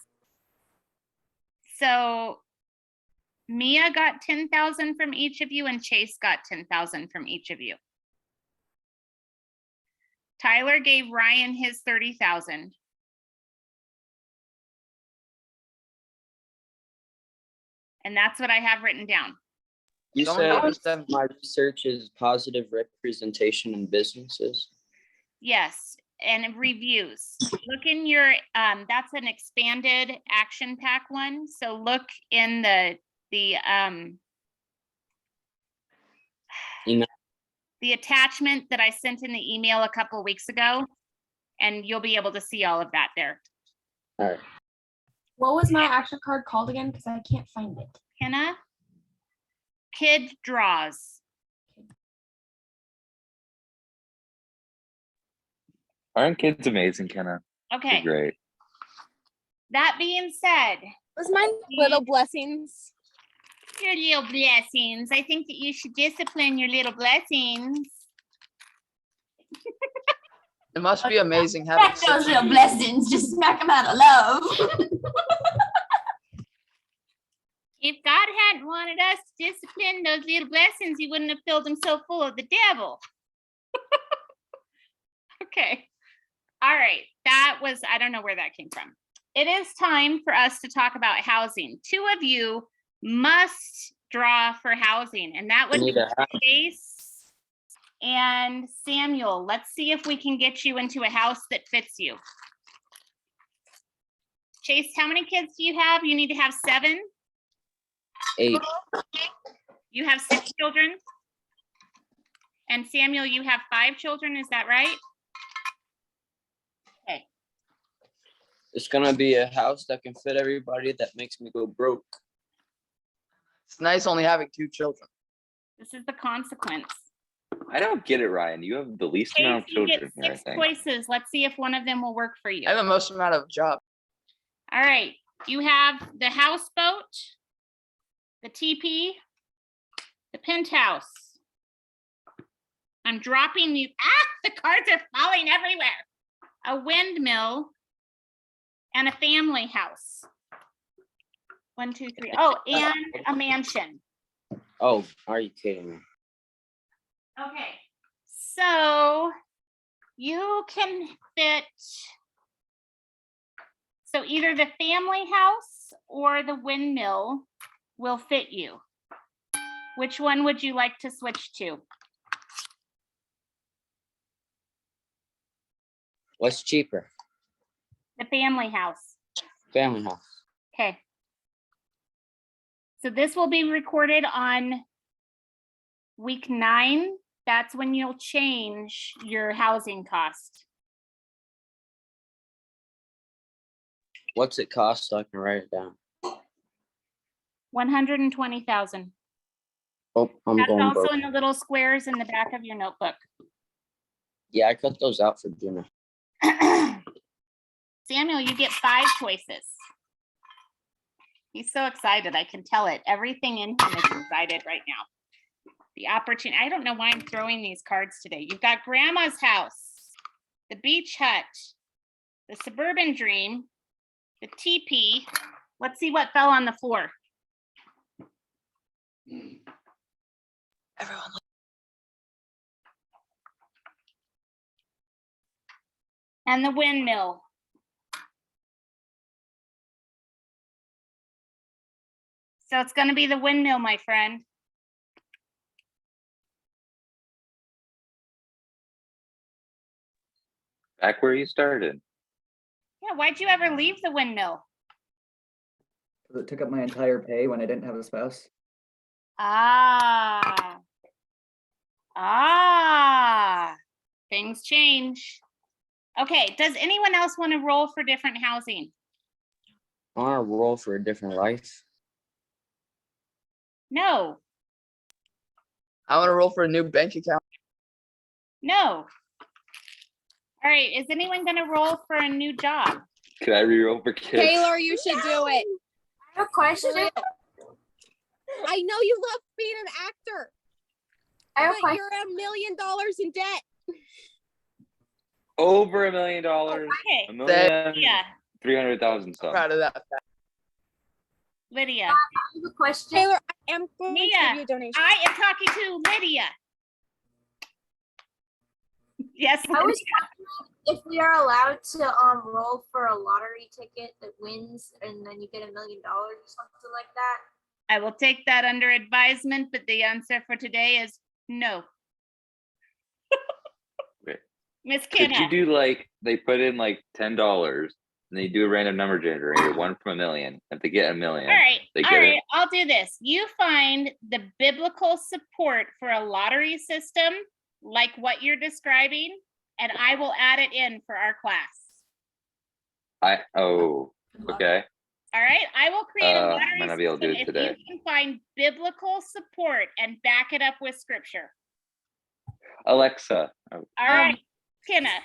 So Mia got 10,000 from each of you and Chase got 10,000 from each of you. Tyler gave Ryan his 30,000. And that's what I have written down. You Someone said else have- my research is positive representation in businesses. Yes, and reviews. Look in your, that's an expanded action pack one. So look in Email. the attachment that I sent in the email a couple weeks ago, and you'll be able to see all of that there. All right. What was my action card called again? Because I can't find it. Kenna? Kid draws. Aren't kids amazing, Kenna? They're Okay, great. that being said, Was mine little blessings? your little blessings. I think that you should discipline your little blessings. It must be amazing having Smack those such little blessings. Just smack them out of love. If God hadn't wanted us to discipline those little blessings, he wouldn't have filled them so full of the devil. Okay. All right. That was, I don't know where that came from. It is time for us to talk about housing. 2 of you must draw for housing, and that would I be need a house. Chase and Samuel. Let's see if we can get you into a house that fits you. Chase, how many kids do you have? You need to have 7. 8. You have 6 children? And Samuel, you have 5 children, is that right? Okay, It's gonna be a house that can fit everybody that makes me go broke. It's nice only having 2 children. this is the consequence. I don't get it, Ryan. You have the least Chase, amount of you get children here, I 6 think. choices. Let's see if one of them will work for you. I have the most amount of jobs. All right, you have the houseboat, the teepee, the penthouse. I'm dropping these. The cards are falling everywhere. A windmill and a family house. 1, 2, 3. Oh, and a mansion. Oh, are you kidding me? Okay, So you can fit, so either the family house or the windmill will fit you. Which one would you like to switch to? What's cheaper? The family house. Family house. Okay. So this will be recorded on week 9. That's when you'll change your housing cost. What's it cost so I can write it down? 120,000. Oh, I'm That's going also broke. in the little squares in the back of your notebook. Yeah, I cut those out for dinner. Samuel, you get 5 choices. He's so excited. I can tell it. Everything in him is excited right now. The opportunity. I don't know why I'm throwing these cards today. You've got Grandma's house, the beach hut, the suburban dream, the teepee. Let's see what fell on the floor. Everyone. And the windmill. So it's going to be the windmill, my friend. Back where you started. Yeah, why'd you ever leave the windmill? Because it took up my entire pay when I didn't have a spouse. Ah, things change. Okay, does anyone else want to roll for different housing? I want to roll for a different life. No, I want to roll for a new bank account. no. All right, is anyone going to roll for a new job? Could I re-roll for kids? Taylor, you should do it. I have a question. I know you love being an actor, I have a but question. you're $1 million in debt. Over $1 million. Okay, $1,300,000 something. Proud of that. Lydia. I have a question. Taylor, I am going to Mia, give you a donation. I am talking to Lydia. Yes, I was Lydia. wondering if we are allowed to roll for a lottery ticket that wins and then you get $1 million or something like that. I will take that under advisement, but the answer for today is no. Wait. Miss Could Kenna. you do like, they put in like $10 and they do a random number generator, 1 from 1,000,000. If they get 1,000,000, All right, they all get right, it. I'll do this. You find the biblical support for a lottery system, like what you're describing, and I will add it in for our class. Okay. All right, I will create a lottery might not be able to do system it if today. you can find biblical support and back it up with scripture. Alexa. All right, Kenna.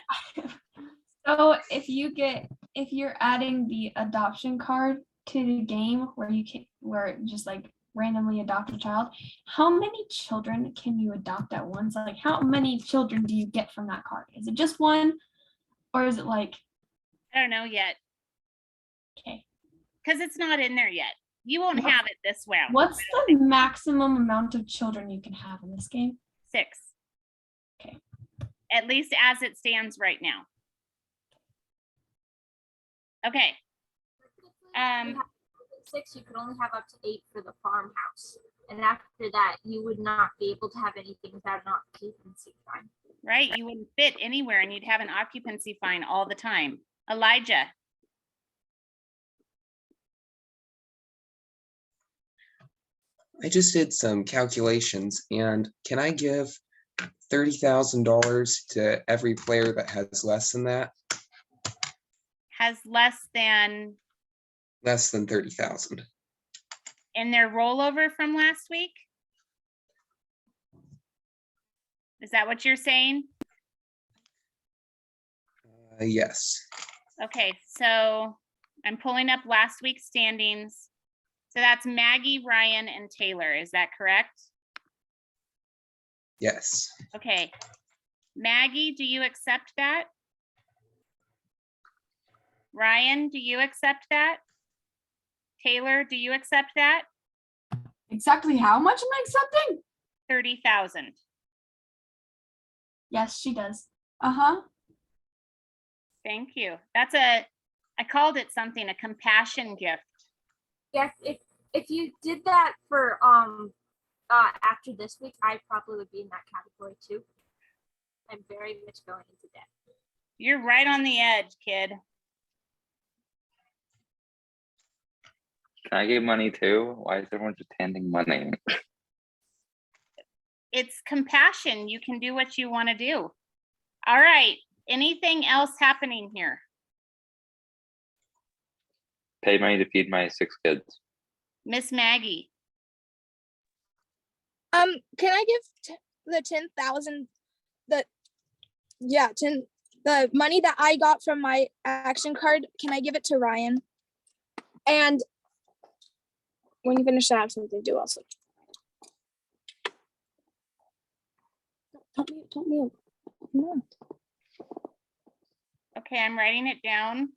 So if you're adding the adoption card to the game where it just like randomly adopt a child, how many children can you adopt at once? Like how many children do you get from that card? Is it just one? Or is it like, I don't know yet, okay, because it's not in there yet. You won't have it this round. what's the maximum amount of children you can have in this game? 6. Okay. At least as it stands right now. Okay. If you have 6, you could only have up to 8 for the farmhouse. And after that, you would not be able to have anything without an occupancy fine. Right, you wouldn't fit anywhere and you'd have an occupancy fine all the time. Elijah. I just did some calculations, and can I give $30,000 to every player that has less than that? Has less than Less than 30,000. in their rollover from last week? Is that what you're saying? Yes. Okay, so I'm pulling up last week's standings. So that's Maggie, Ryan, and Taylor. Is that correct? Yes. Okay. Maggie, do you accept that? Ryan, do you accept that? Taylor, do you accept that? exactly how much am I accepting? 30,000. Yes, she does. Uh-huh. Thank you. I called it something, a compassion gift. Yes, if you did that for after this week, I probably would be in that category too. I'm very much going into debt. You're right on the edge, kid. Can I get money too? Why is everyone just handing money? It's compassion. You can do what you want to do. All right. Anything else happening here? Pay money to feed my 6 kids. Miss Maggie. Can I give the 10,000, the money that I got from my action card, can I give it to Ryan? And when you finish that, I have something to do also. Don't mute. Come on. Okay, I'm writing it down.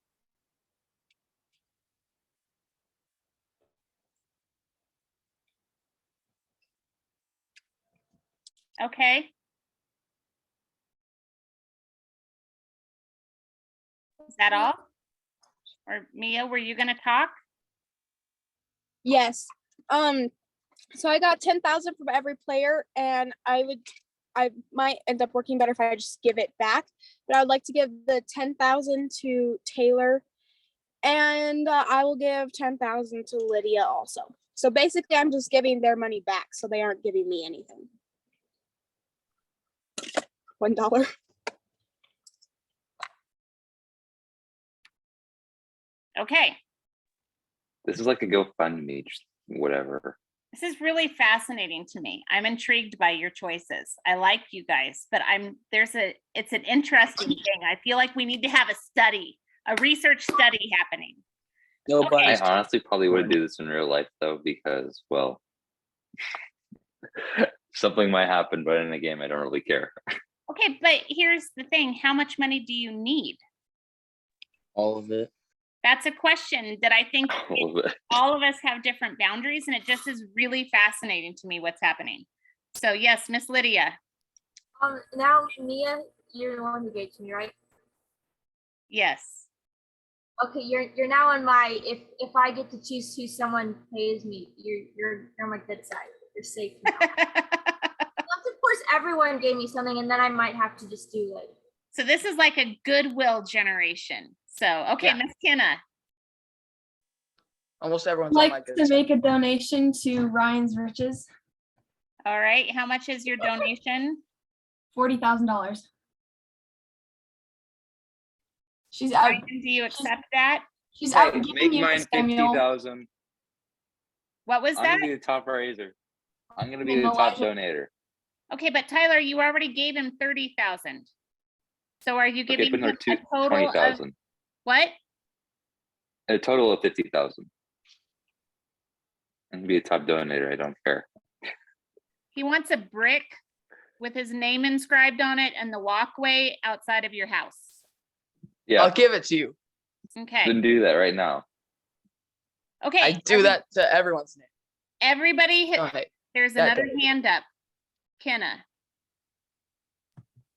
Okay. Is that all? Or Mia, were you gonna talk? Yes. So I got 10,000 from every player, and I might end up working better if I just give it back. But I would like to give the 10,000 to Taylor, and I will give 10,000 to Lydia also. So basically, I'm just giving their money back, so they aren't giving me anything. $1. Okay. This is like a GoFundMe, just whatever. This is really fascinating to me. I'm intrigued by your choices. I like you guys, but it's an interesting thing. I feel like we need to have a research study happening. I honestly probably would do this in real life though, because, well, something might happen, but in a game, I don't really care. Okay, but here's the thing. How much money do you need? All of it. That's a question that I think all of us have different boundaries, and it just is really fascinating to me what's happening. So yes, Miss Lydia. Now Mia, you're the one who gave to me, right? Yes. Okay, you're now on my, if I get to choose who someone pays me, you're on my good side. You're safe now. Of course, everyone gave me something, and then I might have to just do it. So this is like a goodwill generation. So okay, Miss Kenna. Almost everyone's on my Like good to side. make a donation to Ryan's Riches. All right, how much is your donation? $40,000. She's out. Ryan, do you accept that? She's Hey, out make giving you mine Samuel. 50,000. What was I'm that? gonna be the top raiser. I'm gonna be And the top Elijah. donator. Okay, but Tyler, you already gave him 30,000. So are you Okay, giving but no, him a total of 20,000. what? A total of 50,000. I'm gonna be a top donator. I don't care. He wants a brick with his name inscribed on it and the walkway outside of your house. Yeah, I'll give it to you. Okay. then do that right now. Okay. I do that to everyone's name. Everybody, Go ahead. there's that another day. hand up. Kenna.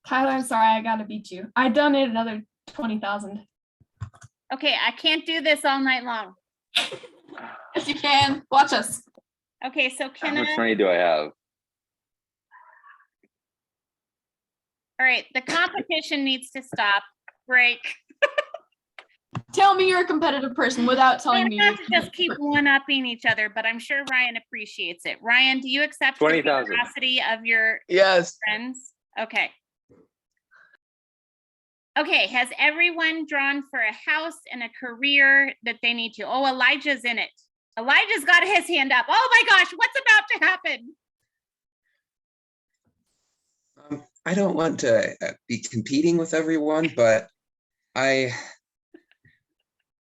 Tyler, I'm sorry, I gotta beat you. I donated another 20,000. Okay, I can't do this all night long. Yes, you can. Watch us. Okay, so How Kenna. much money do I have? All right, the competition needs to stop. Break. Tell me you're a competitive person without We telling me. have to just keep one-upping each other, but I'm sure Ryan appreciates it. Ryan, do you accept the 20,000. generosity of your Yes. friends? Okay. Okay, has everyone drawn for a house and a career that they need to? Oh, Elijah's in it. Elijah's got his hand up. Oh my gosh, what's about to happen? I don't want to be competing with everyone, but I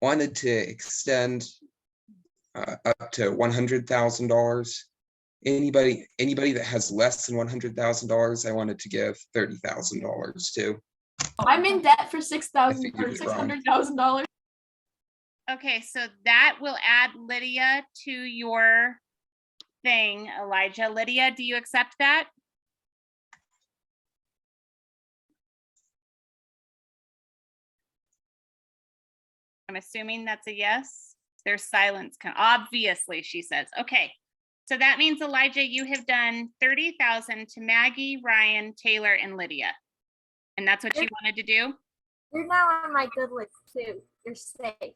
wanted to extend up to $100,000. Anybody that has less than $100,000, I wanted to give $30,000 to. I'm in debt for $6,000 think or you're wrong. $600,000. Okay, so that will add Lydia to your thing, Elijah. Lydia, do you accept that? I'm assuming that's a yes. There's silence. Obviously, she says. Okay. So that means, Elijah, you have done 30,000 to Maggie, Ryan, Taylor, and Lydia. And that's what you wanted to do? You're now on my good list too. You're safe.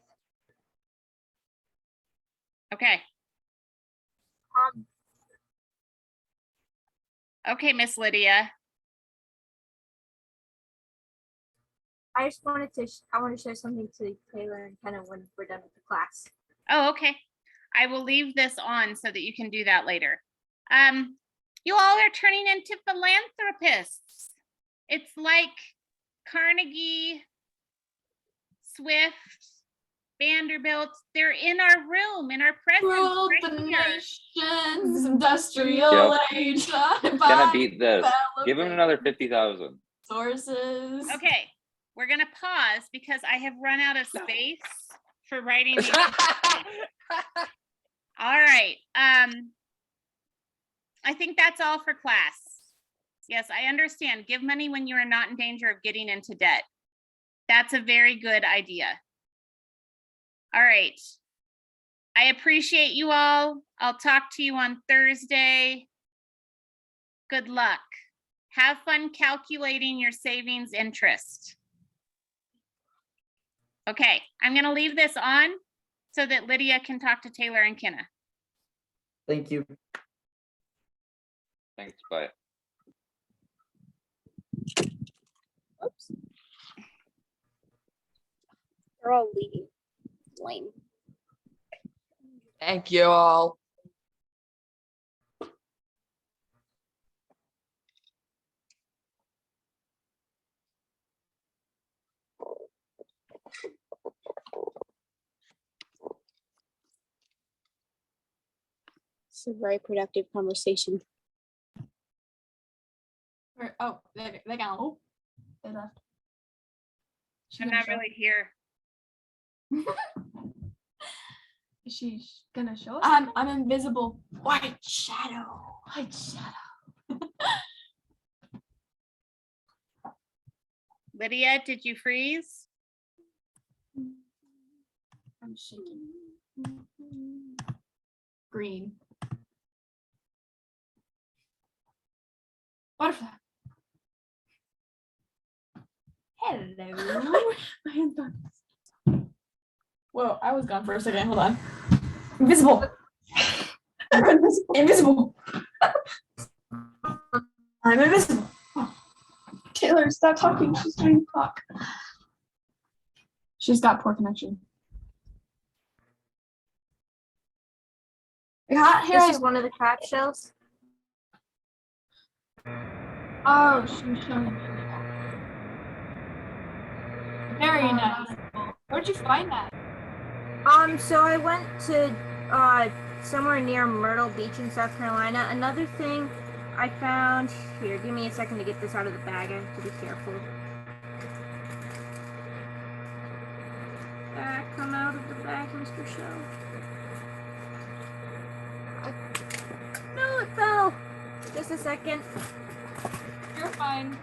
Okay. Um, Okay, Miss Lydia. I just wanted to, I want to show something to Taylor and Kenna when we're done with the class. Oh, okay. I will leave this on so that you can do that later. You all are turning into philanthropists. It's like Carnegie, Swift, Vanderbilt. They're in our room, in our presence. World, right the here. nations, industrial Yep. age. Gonna beat this. Give him another 50,000. Sources. Okay, we're gonna pause because I have run out of space for writing these. All right. I think that's all for class. Yes, I understand. Give money when you are not in danger of getting into debt. That's a very good idea. All right. I appreciate you all. I'll talk to you on Thursday. Good luck. Have fun calculating your savings interest. Okay, I'm going to leave this on so that Lydia can talk to Taylor and Kenna. Thank you. Thanks, bye. Oops. They're all leaving. Lame. Thank you all. It's a very productive conversation. Oh, they got. Oh, they left. She I'm gonna not show- really here. Is she gonna show us? I'm Um, invisible. White shadow. White shadow. Lydia, did you freeze? I'm shaking. Green. Butterfly. Hello. My hand's gone. Whoa, I was gone for a second. Hold on. Invisible. Invisible. I'm invisible. Taylor, stop talking. She's trying to talk. She's got poor connection. Yeah, here This is one of the trap shells. Oh, she's showing me. Very nice. Where'd you find that? So I went to somewhere near Myrtle Beach in South Carolina. Another thing I found here, give me a second to get this out of the bag. I have to be careful. Come out of the bag, Mr. Shell. No, it fell. Just a second. You're fine.